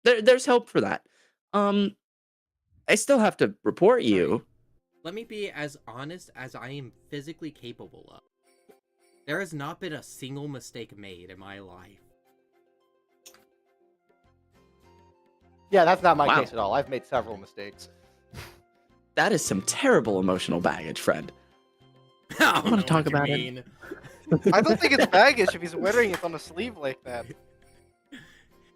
there's hope for that. I still have to report you. Let me be as honest as I am physically capable of. There has not been a single mistake made in my life. Yeah, that's not my Wow. case at all. I've made several mistakes. That is some terrible emotional baggage, friend. I wanna talk about it. it. I don't think it's baggage if he's wearing it on a sleeve like that.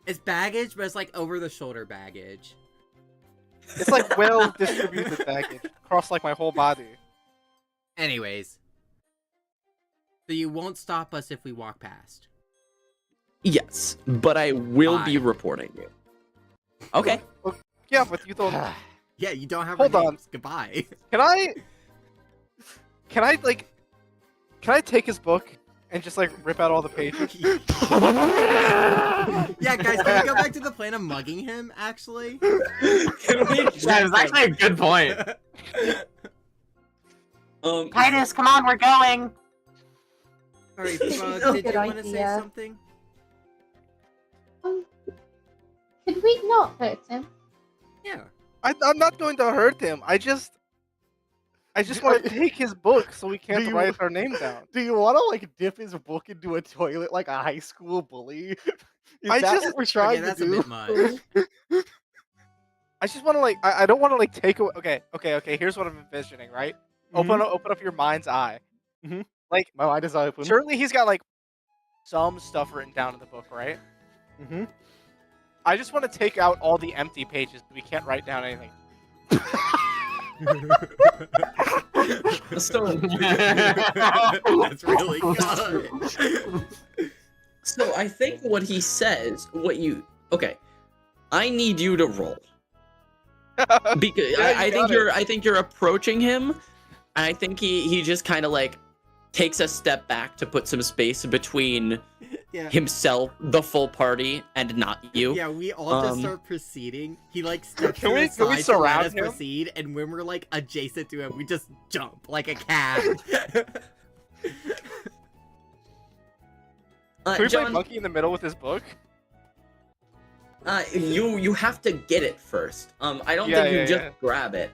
It's baggage, but it's like over the shoulder baggage. It's like well distributed baggage across like my whole body. Anyways. So you won't stop us if we walk past. Yes, but I will be Fine. reporting you. Okay. Yeah, but you don't. Yeah, you don't have Hold our on. names. Goodbye. Can I take his book and just like rip out all the pages? Yeah, guys, can we go back to the plan of mugging him, actually? That was actually a good point. Titus, come on, we're going. Sorry, This Bug, is a did good you want to say idea. something? Could we not hurt him? Yeah. I'm not going to hurt him. I just want to take his book so we can't Do you- write our name down. Do you want to like dip his book into a toilet like a high school bully? Is I that just- what we're Okay, trying that's to a do? bit much. I just want to like I don't want to like take away. Okay. Here's what I'm envisioning. Right? Open up your mind's eye. Mhm. Like My mind is open. surely he's got like some stuff written down in the book, right? Mm-hmm. I just want to take out all the empty pages. We can't write down anything. So, That's really good. so I think what he says, okay, I need you to roll because Yeah, I you think got I think you're approaching him. And I think he just kind of like takes a step back to put some space between Yeah. himself, the full party, and not you. Yeah, we all just Um, start proceeding. He like steps Can to we- the can we side to let surround us him? proceed, and when we're like adjacent to him, we just jump like a cat. Can we play John, monkey in the middle with his book? you have to get it first. I don't Yeah, think you yeah, just yeah. grab it.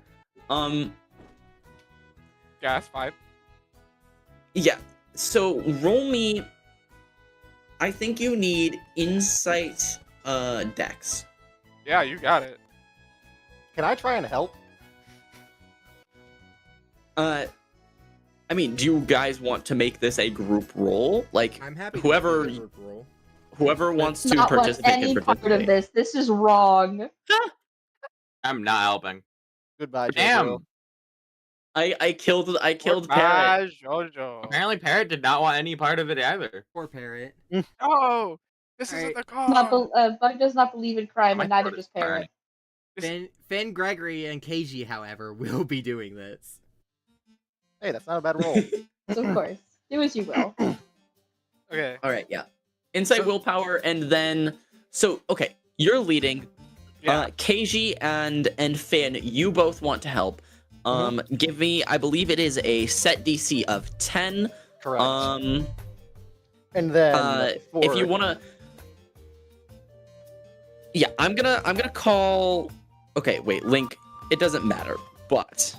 Yeah, that's fine. Yeah. So roll me. I think you need insight dex. Yeah, you got it. Can I try and help? I mean, do you guys want to make this a group roll? Like, I'm happy. whoever to do a group roll. whoever wants to Not want participate can any part participate. of this. This is wrong. I'm not helping. Goodbye, Jojo. Damn. I killed Parrot. Goodbye, Jojo. Apparently, Parrot did not want any part of it either. Poor Parrot. Oh, this isn't Alright. the call. Bug does not believe in crime, My and neither throat does is Parrot. Finn, Gregory, and KG, however, will be doing this. Hey, that's not a bad roll. So of course, do as you will. Okay. All right, yeah. Insight, willpower, and then okay, you're leading. Yeah. KG and Finn, you both want to help. Give me, I believe it is a set DC of 10. Correct. And then if you wanna, yeah, I'm gonna call. Okay, wait, Link. It doesn't matter, but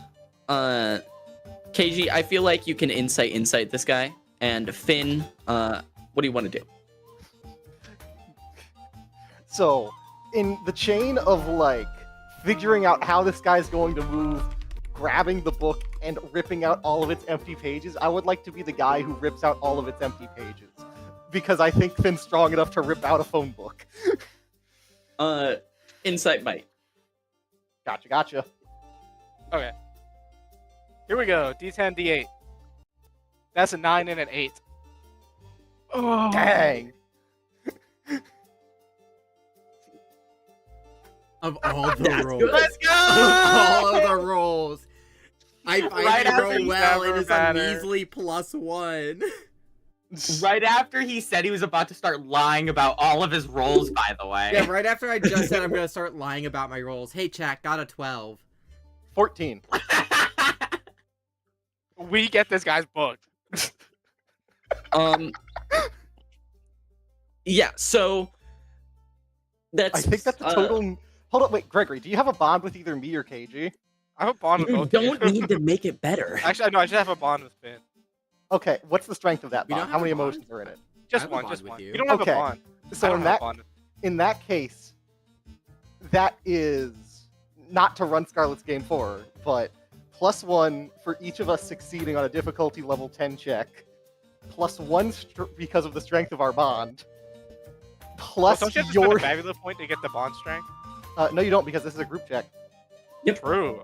KG, I feel like you can insight this guy, and Finn, what do you want to do? So, in the chain of like figuring out how this guy's going to move, grabbing the book and ripping out all of its empty pages, I would like to be the guy who rips out all of its empty pages. Because I think Finn's strong enough to rip out a phone book. Insight might. Gotcha. Okay. Here we go. D10, D8. That's a 9 and an 8. Oh, Dang. Of all the That's rolls. good. Let's go! All of the rolls. I Right finally after roll you well. never It is a matter. measly +1. Right after he said he was about to start lying about all of his roles, by the way. Yeah, right after I just said I'm gonna start lying about my rolls. Hey, chat, got a 12. 14. we get this guy's book. Yeah, so that's. I think that's the total. Hold on, wait, Gregory, do you have a bond with either me or KG? I have a bond with You both. don't of you. need to make it better. Actually, no, I should have a bond with Finn. Okay, what's the strength of that We don't bond? have How many a bond. emotions are in it? Just have a one, bond just with one. you. You don't have Okay. a bond. I So don't in have a that bond. in that case, that is not to run Scarlet's game forward, but +1 for each of us succeeding on a difficulty level 10 check, +1 because of the strength of our bond, plus Don't you have to spend your. a Fabula point to get the bond strength? No, you don't, because this is a group check. True.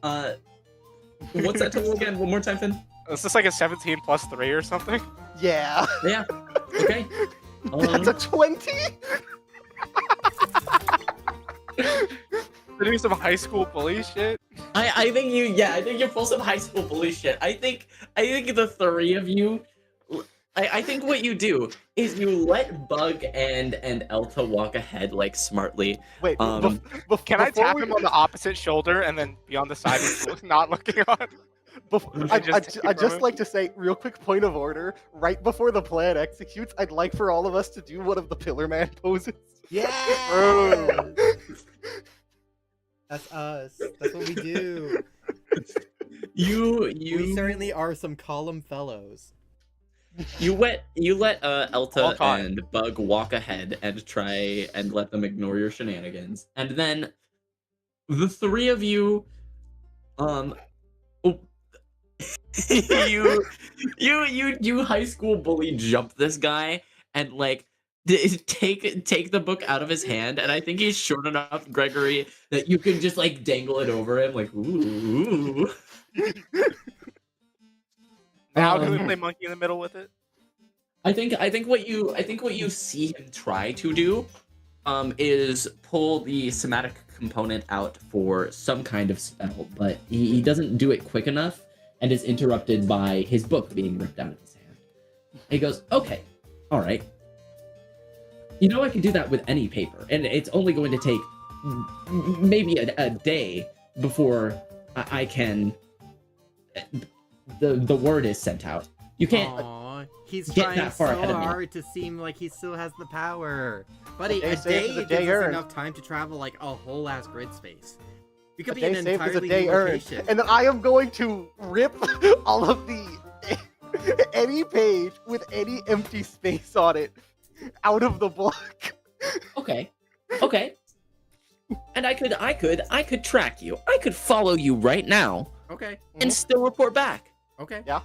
What's that total again? One more time, Finn. Is this like a 17 plus 3 or something? Yeah, Yeah. Okay. that's a 20. Doing some high school bully shit. I think you pull some high school bully shit. I think the three of you. I think what you do is you let Bug and Elta walk ahead like smartly. Wait, Can I tap him on the opposite shoulder and then be on the side he's not looking on? I'd just take from him? like to say, real quick point of order, right before the plan executes, I'd like for all of us to do one of the Pillar Man poses. Yeah! True. That's us. That's what we do. You We certainly are some column fellows. You let Elta Walk on. and Bug walk ahead and try and let them ignore your shenanigans, and then the three of you, you high school bully jump this guy and like take the book out of his hand, and I think he's short enough, Gregory, that you can just like dangle it over him, like ooh. Now can we play monkey in the middle with it? I think what you see him try to do is pull the somatic component out for some kind of spell, but he doesn't do it quick enough and is interrupted by his book being ripped out of his hand. He goes, okay, all right. You know I can do that with any paper, and it's only going to take maybe a day before I can the word is sent out. You can't. Aww, he's get trying that far so ahead of me. hard to seem like he still has the power. Buddy, A day a saved day is a gives day us earned. enough time to travel like a whole ass grid space. We could A be in day an saved is a entirely day new earned. location. And then I am going to rip all of the any page with any empty space on it out of the book. Okay. And I could track you. I could follow you right now Okay. and still report back. Okay. Yeah.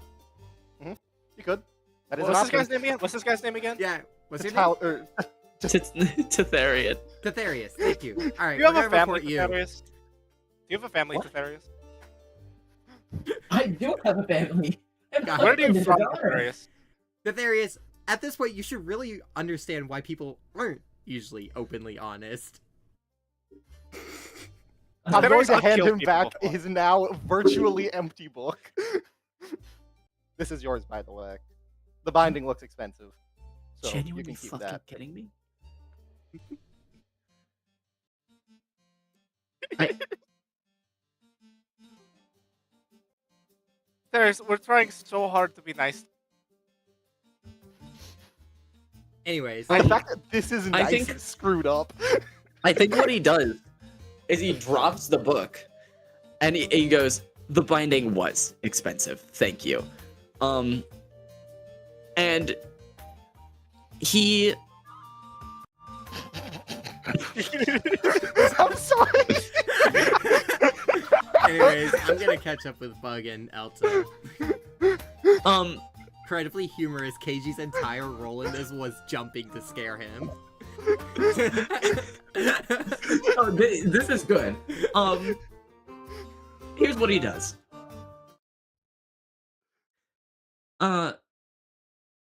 You could. That is What's an this guy's option. name again? What's this guy's name again? Yeah. What's your Tal- name? or- Tetherian. Tetherius. Thank you. All right. Do you have we're a gonna family, report you. Tetherius? Do you have a family, What? Tetherius? I do have a family. God. Where are you from, Tetherius? Tetherius, at this point, you should really understand why people aren't usually openly honest. I'm going Tetherius, to I'll hand kill him people back before. his now virtually empty book. This is yours, by the way. The binding looks expensive, so you Genuinely can keep fucking that. kidding me? Tetherius, we're trying so hard to be nice. Anyways, The fact that this is I nice think- is screwed up. I think what he does is he drops the book and he goes, "The binding was expensive. Thank you." And he I'm sorry. anyways, I'm gonna catch up with Bug and Elta. Incredibly humorous. KG's entire role in this was jumping to scare him. oh, this is good. Here's what he does.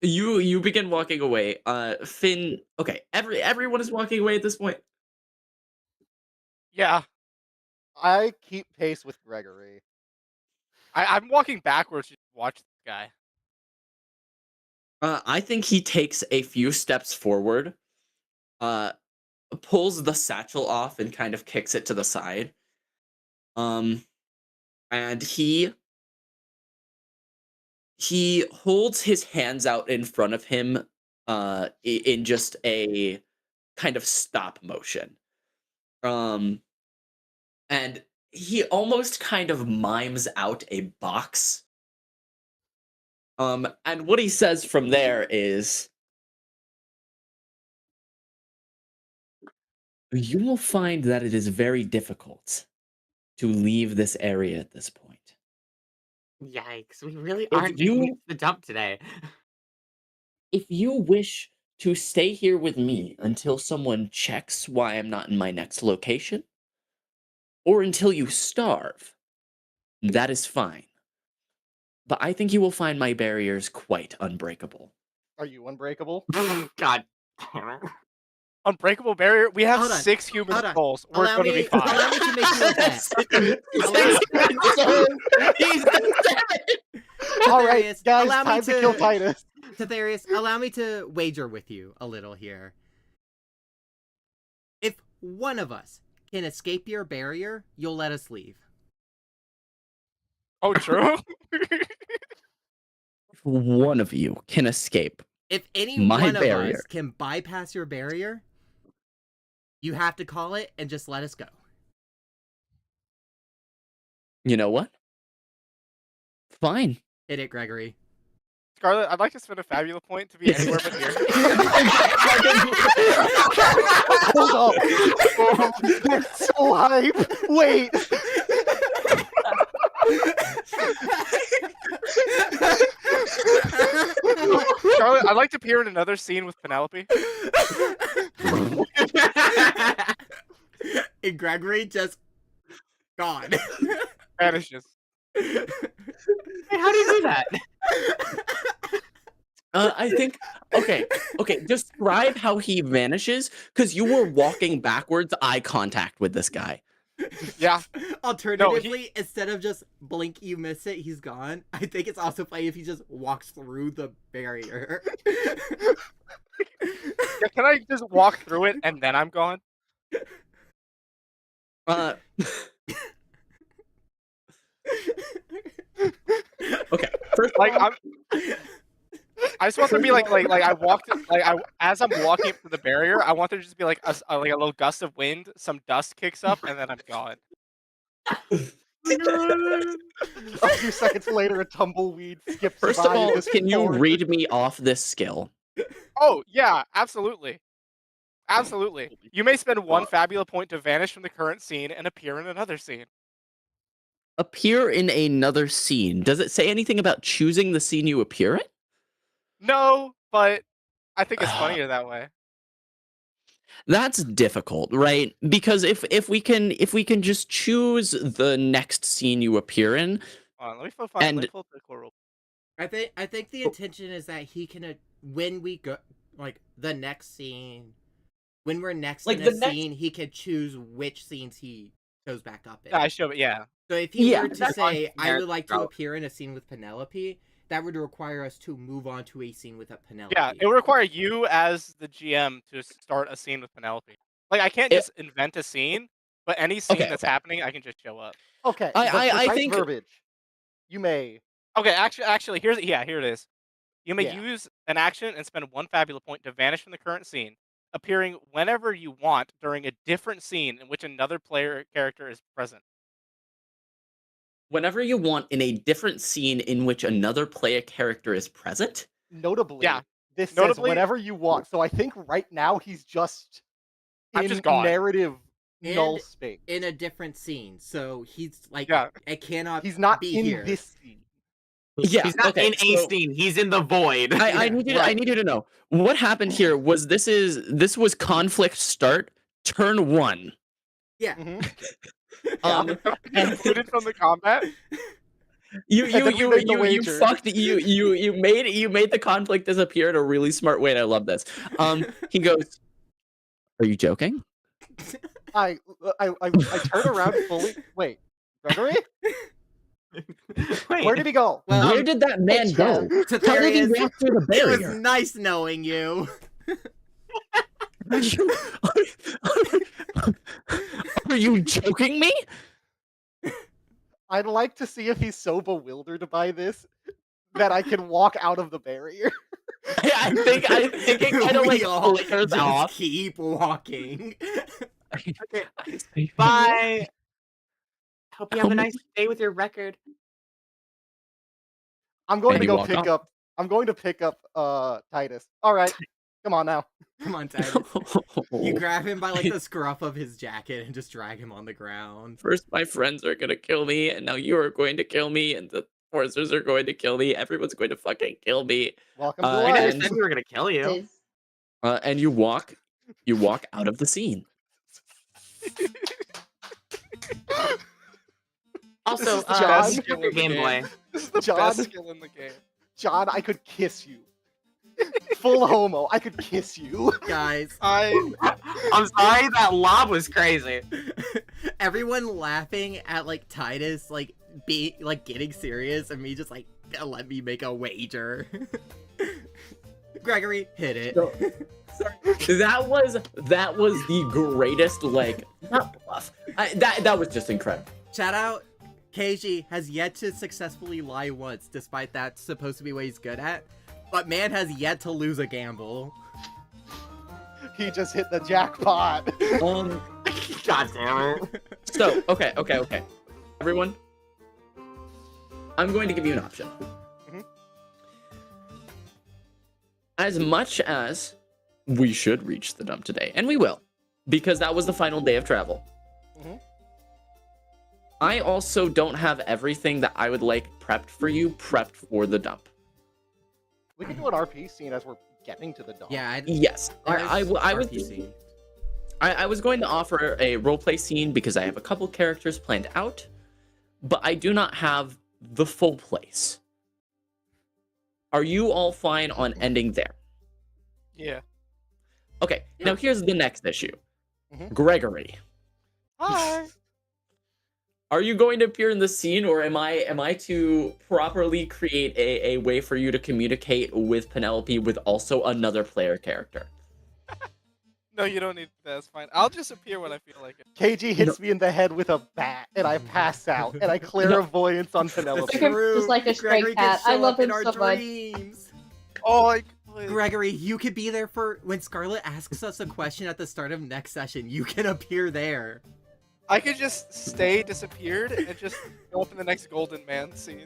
You begin walking away. Finn. Okay, everyone is walking away at this point. Yeah, I keep pace with Gregory. I'm walking backwards to watch this guy. I think he takes a few steps forward, pulls the satchel off and kind of kicks it to the side. And he holds his hands out in front of him, in just a kind of stop motion. And he almost kind of mimes out a box. And what he says from there is, "You will find that it is very difficult to leave this area at this point. Yikes, we really If aren't you- making the dump today. If you wish to stay here with me until someone checks why I'm not in my next location, or until you starve, that is fine. But I think you will find my barriers quite unbreakable." Are you unbreakable? God damn it. Unbreakable barrier. We have Hold on, 6 human hold on. souls. We're Allow gonna me, be fine. allow me to make you a bet. All right, Tetherius, guys, allow me time to kill Titus. Tetherius, allow me to wager with you a little here. If one of us can escape your barrier, you'll let us leave. Oh, true. If one of you can escape, If any My one of barrier. us can bypass your barrier, you have to call it and just let us go. you know what? Fine. Hit it, Gregory. Scarlet, I'd like to spend a Fabula point to be anywhere but here. Hold up. That's so hype. Wait. Scarlet, I'd like to appear in another scene with Penelope. And Gregory just gone. Vanishes. Hey, how do you do that? I think okay. Describe how he vanishes, because you were walking backwards, eye contact with this guy. Yeah. Alternatively, instead of just blink, you miss it, he's gone. I think it's also funny if he just walks through the barrier. Yeah, can I just walk through it and then I'm gone? Uh, okay. First, Like I just want there to be like I walked as I'm walking up to the barrier, I want there to just be like a little gust of wind, some dust kicks up, and then I'm gone. A few seconds later, a tumbleweed skips first by of all, this can you forward. read me off this skill? Oh yeah, absolutely. Absolutely. You may spend one Uh, Fabula point to vanish from the current scene and appear in another scene. Appear in another scene. Does it say anything about choosing the scene you appear in? No, but I think it's funnier that way. That's difficult, right? Because if we can just choose the next scene you appear in, Hold on, let me find and the core rule. I think the intention is that he can when we go like the next scene, when we're next Like, in the a next- scene, he can choose which scenes he shows back up in. Yeah, I show it. Yeah. So if he Yeah, were to that's say, "I unfair, would like to bro. appear in a scene with Penelope," that would require us to move on to a scene with a Penelope. Yeah, it will require you as the GM to start a scene with Penelope. Like, I can't It- just invent a scene, but any scene Okay, that's happening, I can just show up. Okay, I- the I precise think- verbiage. You may. Okay, actually, here it is. You may Yeah. use an action and spend one Fabula point to vanish from the current scene, appearing whenever you want during a different scene in which another player character is present. whenever you want in a different scene in which another player character is present. Notably, Yeah. this says Notably- whenever you want. So I think right now he's just I'm in just gone. narrative null And space. in a different scene. So he's like, Yeah. I cannot. He's not be in here. this scene. Yeah, He's not okay, in a so- scene. He's in the void. I need you. I need you to know what happened here. This was conflict start turn 1. Yeah. Mhm. Um, Included from the combat. you And then we made the you wager. fucked you made the conflict disappear in a really smart way, and I love this. He goes, "Are you joking?" I turn around fully. Wait, Gregory? Wait, Where did he go? Well, Where did that man go? so How did he Therius, walk through the it was barrier? nice knowing you. Are you joking me? I'd like to see if he's so bewildered by this that I can walk out of the barrier. I think it kind of We like all flickers just off. keep walking. bye. Hope you have Oh a my- nice day with your record. I'm going And to you go walk pick off. up. I'm going to pick up Titus. All right, come on now. Come on, Titus. You grab him by like the scruff of his jacket and just drag him on the ground. First, my friends are gonna kill me, and now you are going to kill me, and the forcers are going to kill me. Everyone's going to fucking kill me. Welcome to I I never life. and- said we were gonna kill you. Is- And you walk out of the scene. Also, This is John. check your Game Boy. This is the John. best skill in the game. John, I could kiss you. Full homo, I could kiss you. Guys, I'm sorry, that lob was crazy. everyone laughing at like Titus like be like getting serious and me just like let me make a wager. Gregory, hit it. So- That was the greatest, like, not bluff. That was just incredible. Shout out, Keiji has yet to successfully lie once, despite that's supposed to be what he's good at. But man has yet to lose a gamble. He just hit the jackpot. God damn it. So, okay. Everyone, I'm going to give you an option. Mhm. As much as we should reach the dump today, and we will, because that was the final day of travel. Mhm. I also don't have everything that I would like prepped for the dump. We can do an RP scene as we're getting to the dump. Yeah, Yes, I was RPC. I was going to offer a roleplay scene because I have a couple characters planned out, but I do not have the full place. Are you all fine on ending there? Yeah. Okay, now here's the next issue. Mhm. Gregory, Hi. are you going to appear in the scene, or am I to properly create a way for you to communicate with Penelope with also another player character? No, you don't need that. That's fine. I'll just appear when I feel like it. KG hits me in the head with a bat, and I pass out, and I clairvoyance on Penelope. True. Just like a stray Gregory cat. can I show love up in him our so much. dreams. Oh, like. Gregory, you could be there for when Scarlet asks us a question at the start of next session. You can appear there. I could just stay disappeared and just go up in the next Golden Man scene.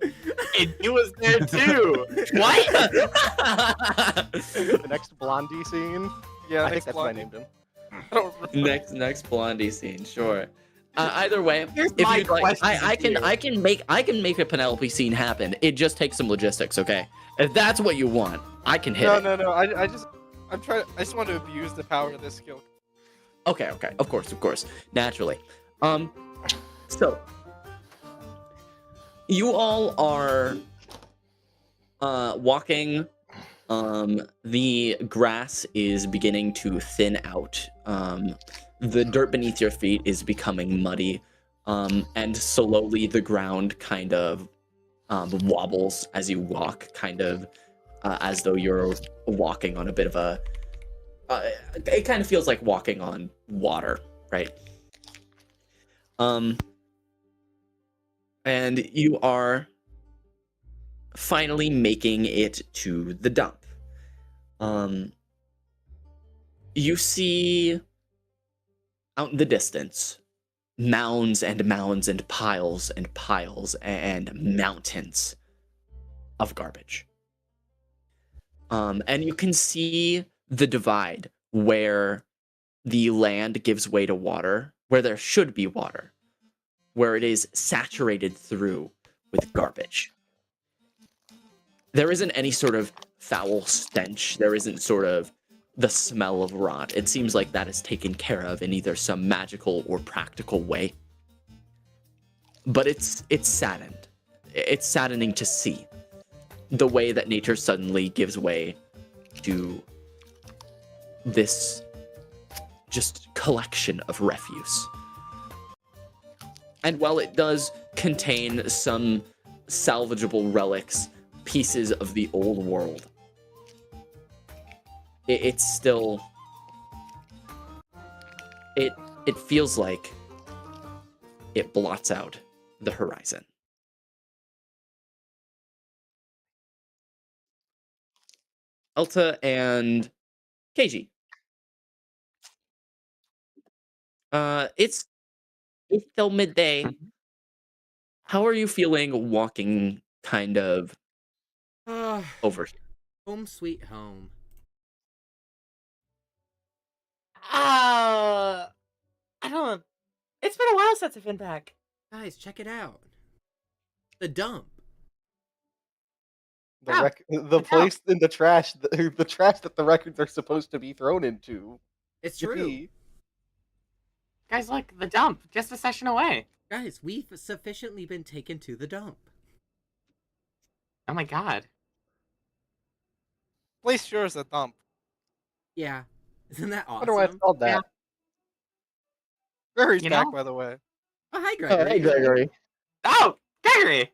And he was there too. What? The next Blondie scene. Yeah, I think next that's what I Blondie. named him. I don't remember. Next Blondie scene, sure. Either way, Here's if my you'd like, question I to you. can make a Penelope scene happen. It just takes some logistics, okay? If that's what you want, I can hit No, it. no. I just want to abuse the power of this skill. Okay, of course, naturally. So you all are walking. The grass is beginning to thin out. The dirt beneath your feet is becoming muddy, and slowly the ground kind of wobbles as you walk, kind of as though you're walking on a bit of a. It kind of feels like walking on water, right? And you are finally making it to the dump. You see out in the distance mounds and mounds and piles and piles and mountains of garbage. And you can see the divide where the land gives way to water, where there should be water, where it is saturated through with garbage. There isn't any sort of foul stench. There isn't sort of the smell of rot. It seems like that is taken care of in either some magical or practical way. But it's saddened. It's saddening to see the way that nature suddenly gives way to this just collection of refuse. And while it does contain some salvageable relics, pieces of the old world, it's still, it feels like it blots out the horizon. Elta and KG. It's still midday. How are you feeling walking kind of over here? Home sweet home. I don't. It's been a while since I've been back. Guys, check it out. The dump. The place in the trash, the trash that the records are supposed to be thrown into. It's true. Yippee. Guys, look, the dump, just a session away. Guys, we've sufficiently been taken to the dump. Oh my god. Place sure is a dump. Yeah. Isn't that I awesome? wonder why it's called that. Gregory's You back, know? by the way. Oh, hi, Gregory. Hey, Gregory. Oh, Gregory!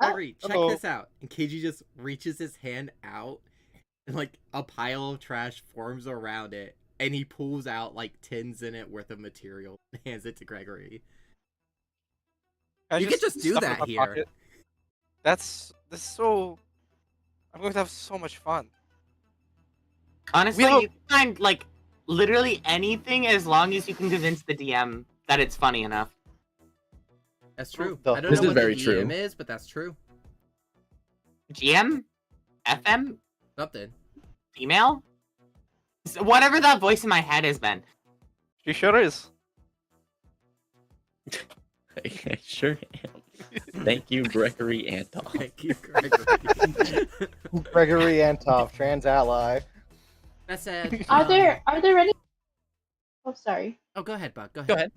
Gregory, check Uh-oh. this out. And KG just reaches his hand out, and like a pile of trash forms around it, and he pulls out like tins in it worth of material and hands it to Gregory. I You could just do stuff it in that my here. pocket. This is so. I'm going to have so much fun. Honestly, We have- you can find, like, literally anything as long as you can convince the DM that it's funny enough. That's true. The- I don't This know is what very the true. DM is, but that's true. GM? FM? Something. Female? Whatever that voice in my head has been. She sure is. I sure am. Thank you, Gregory Anton. Thank you, Gregory. Gregory Antov, trans ally. That said, Are there any? Oh, sorry. Oh, go ahead, Bug. Go ahead. Go ahead.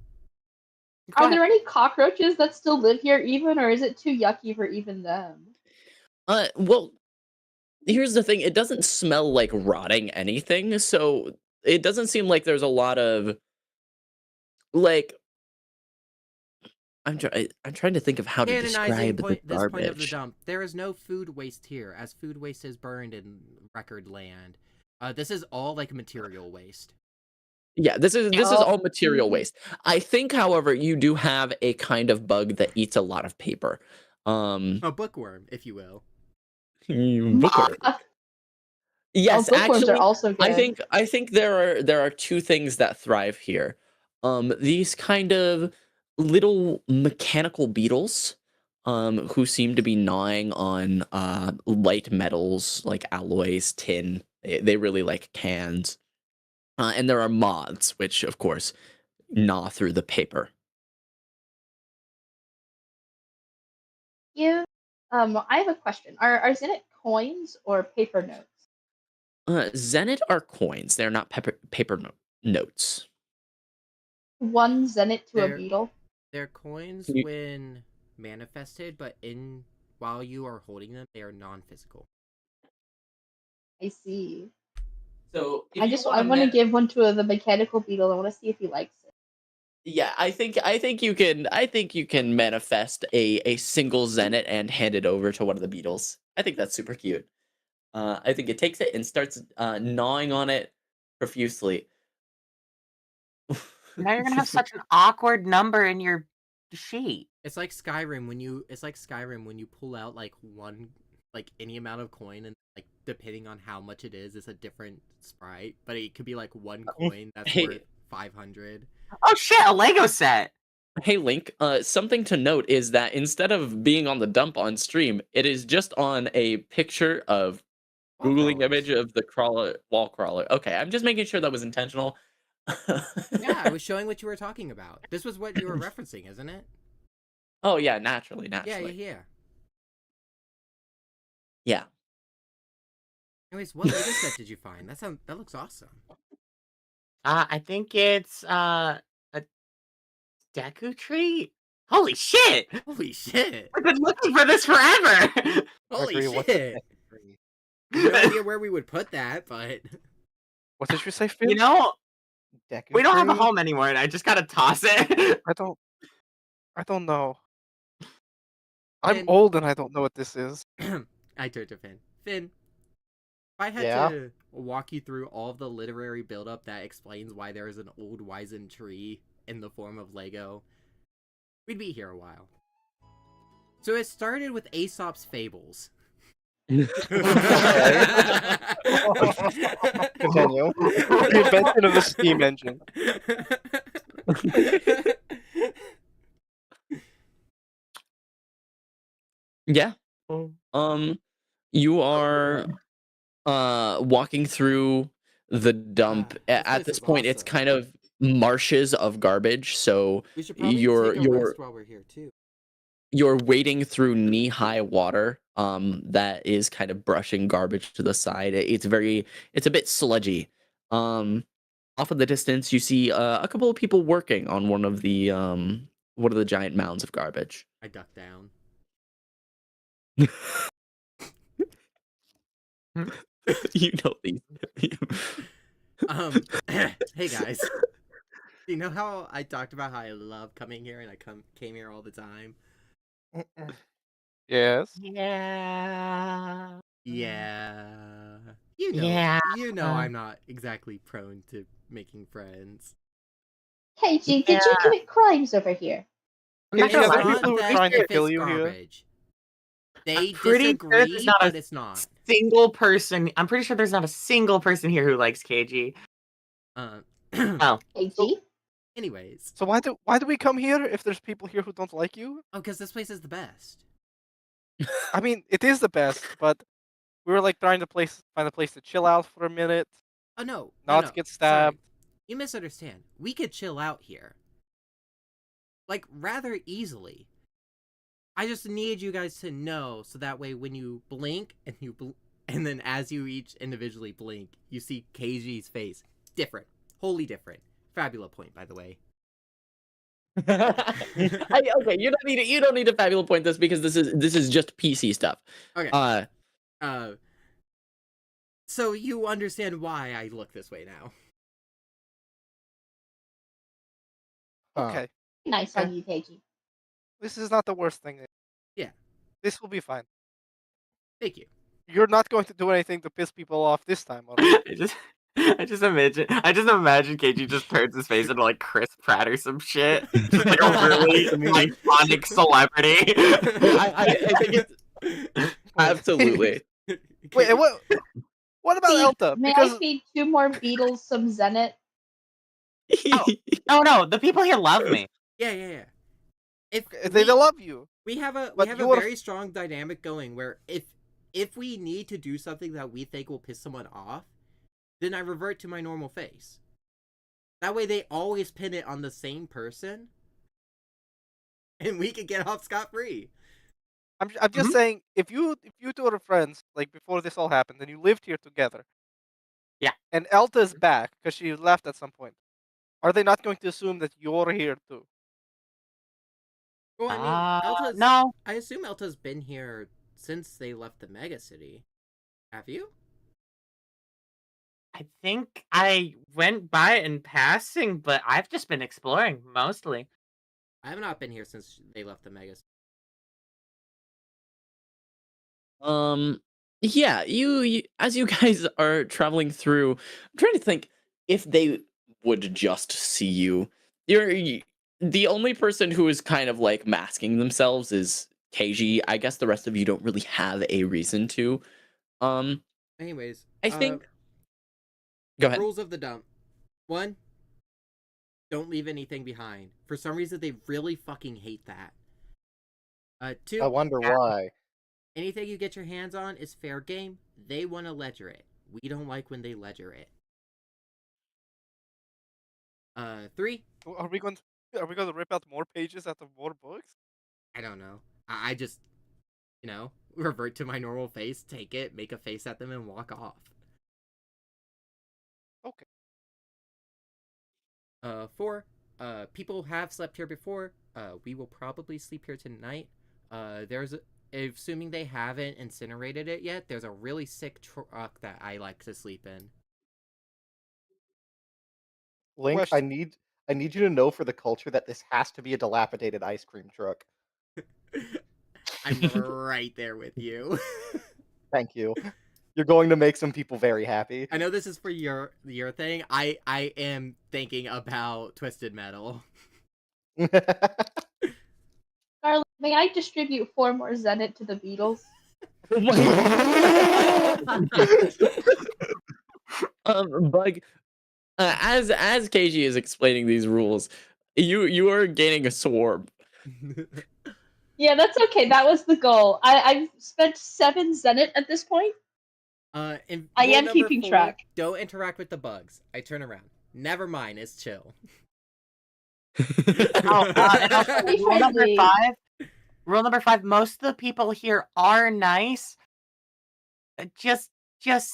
Go Are there any cockroaches that still live here, even, or is it too yucky for even them? Well, here's the thing. It doesn't smell like rotting anything, so it doesn't seem like there's a lot of, like, I'm trying to think of how to Canonizing describe the this point of the garbage. dump. There is no food waste here, as food waste is burned in record land. This is all like material waste. Yeah, this is Oh, all material waste. I think, however, you do have a kind of bug that eats a lot of paper. A bookworm, if you will. Bookworm. Yes, bookworms actually, are also good. I think there are two things that thrive here. These kind of little mechanical beetles, who seem to be gnawing on light metals like alloys, tin. They really like cans. And there are moths, which of course gnaw through the paper. You, I have a question. Are Zenit coins or paper notes? Zenit are coins. They're not notes. One Zenit to a They're- beetle. They're coins You- when manifested, but while you are holding them, they are non-physical. I see. So I want to give one to the mechanical beetle. I want to see if he likes it. Yeah, I think you can manifest a single Zenit and hand it over to one of the beetles. I think that's super cute. I think it takes it and starts gnawing on it profusely. Now you're gonna have such an awkward number in your sheet. It's like Skyrim when you pull out like one like any amount of coin and like depending on how much it is, it's a different sprite. But it could be like one coin that's Hey. worth 500. Oh shit, a Lego set. Hey Link, something to note is that instead of being on the dump on stream, it is just on a picture of Googling image of the wall crawler. Okay, I'm just making sure that was intentional. Yeah, I was showing what you were talking about. This was what you were referencing, isn't it? Oh yeah, naturally. Yeah. Yeah. Anyways, what Lego set did you find? That looks awesome. I think it's a Deku tree. Holy shit! Holy shit! I've been looking for this forever. Holy Gregory, what's a shit! Deku? No idea where we would put that, but What did you say, Phil? You know, Deku we don't have a tree? home anymore, and I just gotta toss it. I don't know. I'm Finn. old and I don't know what this is. I turned to Finn. Finn, if I had Yeah? to walk you through all of the literary buildup that explains why there is an old wizened tree in the form of Lego, we'd be here a while. So it started with Aesop's fables. Continue. The invention of the steam engine. Yeah. You are walking through the dump. this At place this is point it's awesome. kind of marshes of garbage, so We should probably You're- take a you're- rest while we're here too. you're wading through knee-high water that is kind of brushing garbage to the side. It's a bit sludgy. Off in the distance you see a couple of people working on one of the giant mounds of garbage. I duck down. You know these. Hey guys. You know how I talked about how I love coming here and I came here all the time? Yes. Yeah. Yeah. You know, Yeah. I'm not exactly prone to making friends. KG, did you commit crimes over here? I'm not It's gonna not lie. the people who are trying to kill you here. garbage. They pretty sure disagree, there's not a but it's not. Single person. I'm pretty sure there's not a single person here who likes KG. Uh, KG? anyways, So why do we come here if there's people here who don't like you? oh, because this place is the best. I mean, it is the best, but we were like trying to find a place to chill out for a minute, Oh no, not no, get sorry. stabbed. You misunderstand. We could chill out here, like rather easily. I just need you guys to know so that way when you blink and then as you each individually blink, you see KG's face different, wholly different. Fabula point, by the way. Okay, you don't need to fabula point this because this is just PC stuff. Okay. So you understand why I look this way now. Okay, Nice on you, KG. this is not the worst thing. Yeah. This will be fine. Thank you. You're not going to do anything to piss people off this time, alright? I just imagine KG just turns his face into like Chris Pratt or some shit. Just like a really iconic celebrity. I think it's absolutely. Wait, what about Elta? May Because I feed 2 more beetles some Zenit? No, the people here love me. Yeah. If they love you. we have a but you wanna- very strong dynamic going where if we need to do something that we think will piss someone off, then I revert to my normal face. That way they always pin it on the same person. And we can get off scot-free. I'm just saying, if you two are friends, like before this all happened, and you lived here together. Yeah. And Elta's back because she left at some point. Are they not going to assume that you're here too? Well, I mean, Elta's... No. I assume Elta's been here since they left the Mega City. Have you? I think I went by it in passing, but I've just been exploring mostly. I have not been here since they left the Mega City. Yeah, you as you guys are traveling through, I'm trying to think if they would just see you. The only person who is kind of like masking themselves is Keiji. I guess the rest of you don't really have a reason to. Anyways, I think. Go ahead. Rules of the dump. 1, don't leave anything behind. For some reason, they really fucking hate that. 2, I wonder why. anything you get your hands on is fair game. They want to ledger it. We don't like when they ledger it. 3, Are we going to rip out more pages out of more books? I don't know. I just, revert to my normal face, take it, make a face at them, and walk off. Okay. 4, people have slept here before. We will probably sleep here tonight. Assuming they haven't incinerated it yet, there's a really sick truck that I like to sleep in. Link, Question. I need you to know for the culture that this has to be a dilapidated ice cream truck. I'm right there with you. Thank you. You're going to make some people very happy. I know this is for your thing. I am thinking about Twisted Metal. Darling, may I distribute 4 more Zenit to the Beatles? Bug. As Keiji is explaining these rules, you are gaining a swarm. Yeah, that's okay. That was the goal. I've spent 7 Zenit at this point. I am keeping track. Don't interact with the bugs. I turn around. Never mind, it's chill. And also, Be rule number friendly. 5. Rule number 5. Most of the people here are nice. Just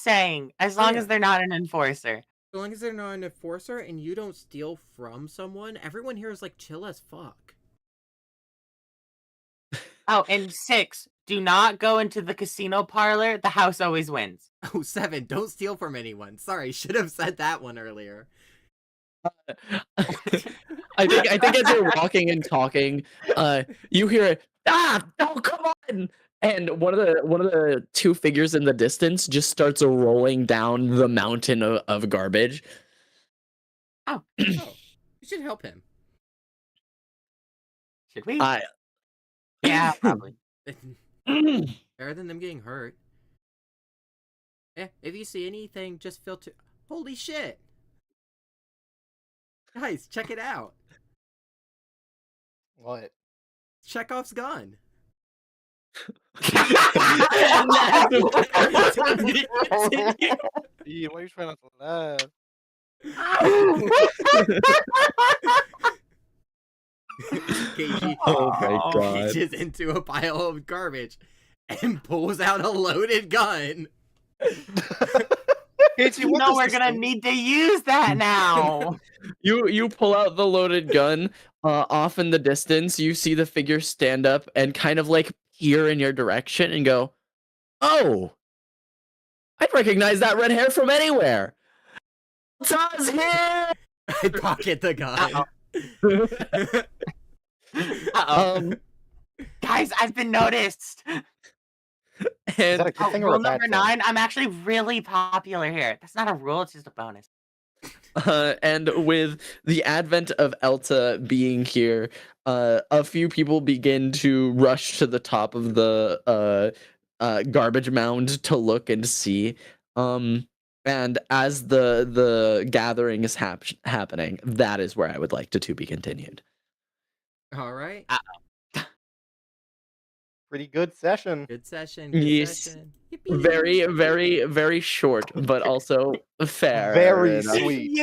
saying, as long as they're not an enforcer. As long as they're not an enforcer and you don't steal from someone, everyone here is like chill as fuck. Oh, and 6. Do not go into the casino parlor. The house always wins. Oh, 7. Don't steal from anyone. Sorry, should have said that one earlier. I think as you're walking and talking, you hear oh come on, and one of the 2 figures in the distance just starts rolling down the mountain of garbage. Oh, you should help him. Should we? I Yeah, probably. Better than them getting hurt. If you see anything, just filter. Holy shit! Guys, check it out. What? Chekhov's gun. Yeah, why are you trying not to laugh? Keiji Oh my god. reaches into a pile of garbage and pulls out a loaded gun. Keiji, what No, does we're this gonna do? need to use that now. You pull out the loaded gun. Off in the distance, you see the figure stand up and kind of like peer in your direction and go, "Oh, I'd recognize that red hair from anywhere." Taz here. I pocket the gun. Uh-oh. Guys, I've been noticed. Is that a And good thing or Rule a bad number thing? 9. I'm actually really popular here. That's not a rule. It's just a bonus. and with the advent of Elta being here, a few people begin to rush to the top of the garbage mound to look and see. And as the gathering is happening, that is where I would like to be continued. All right. Pretty good session. Good session. Good Yes. session. Yippee. Very, very, very short, but also fair. Very enough. sweet.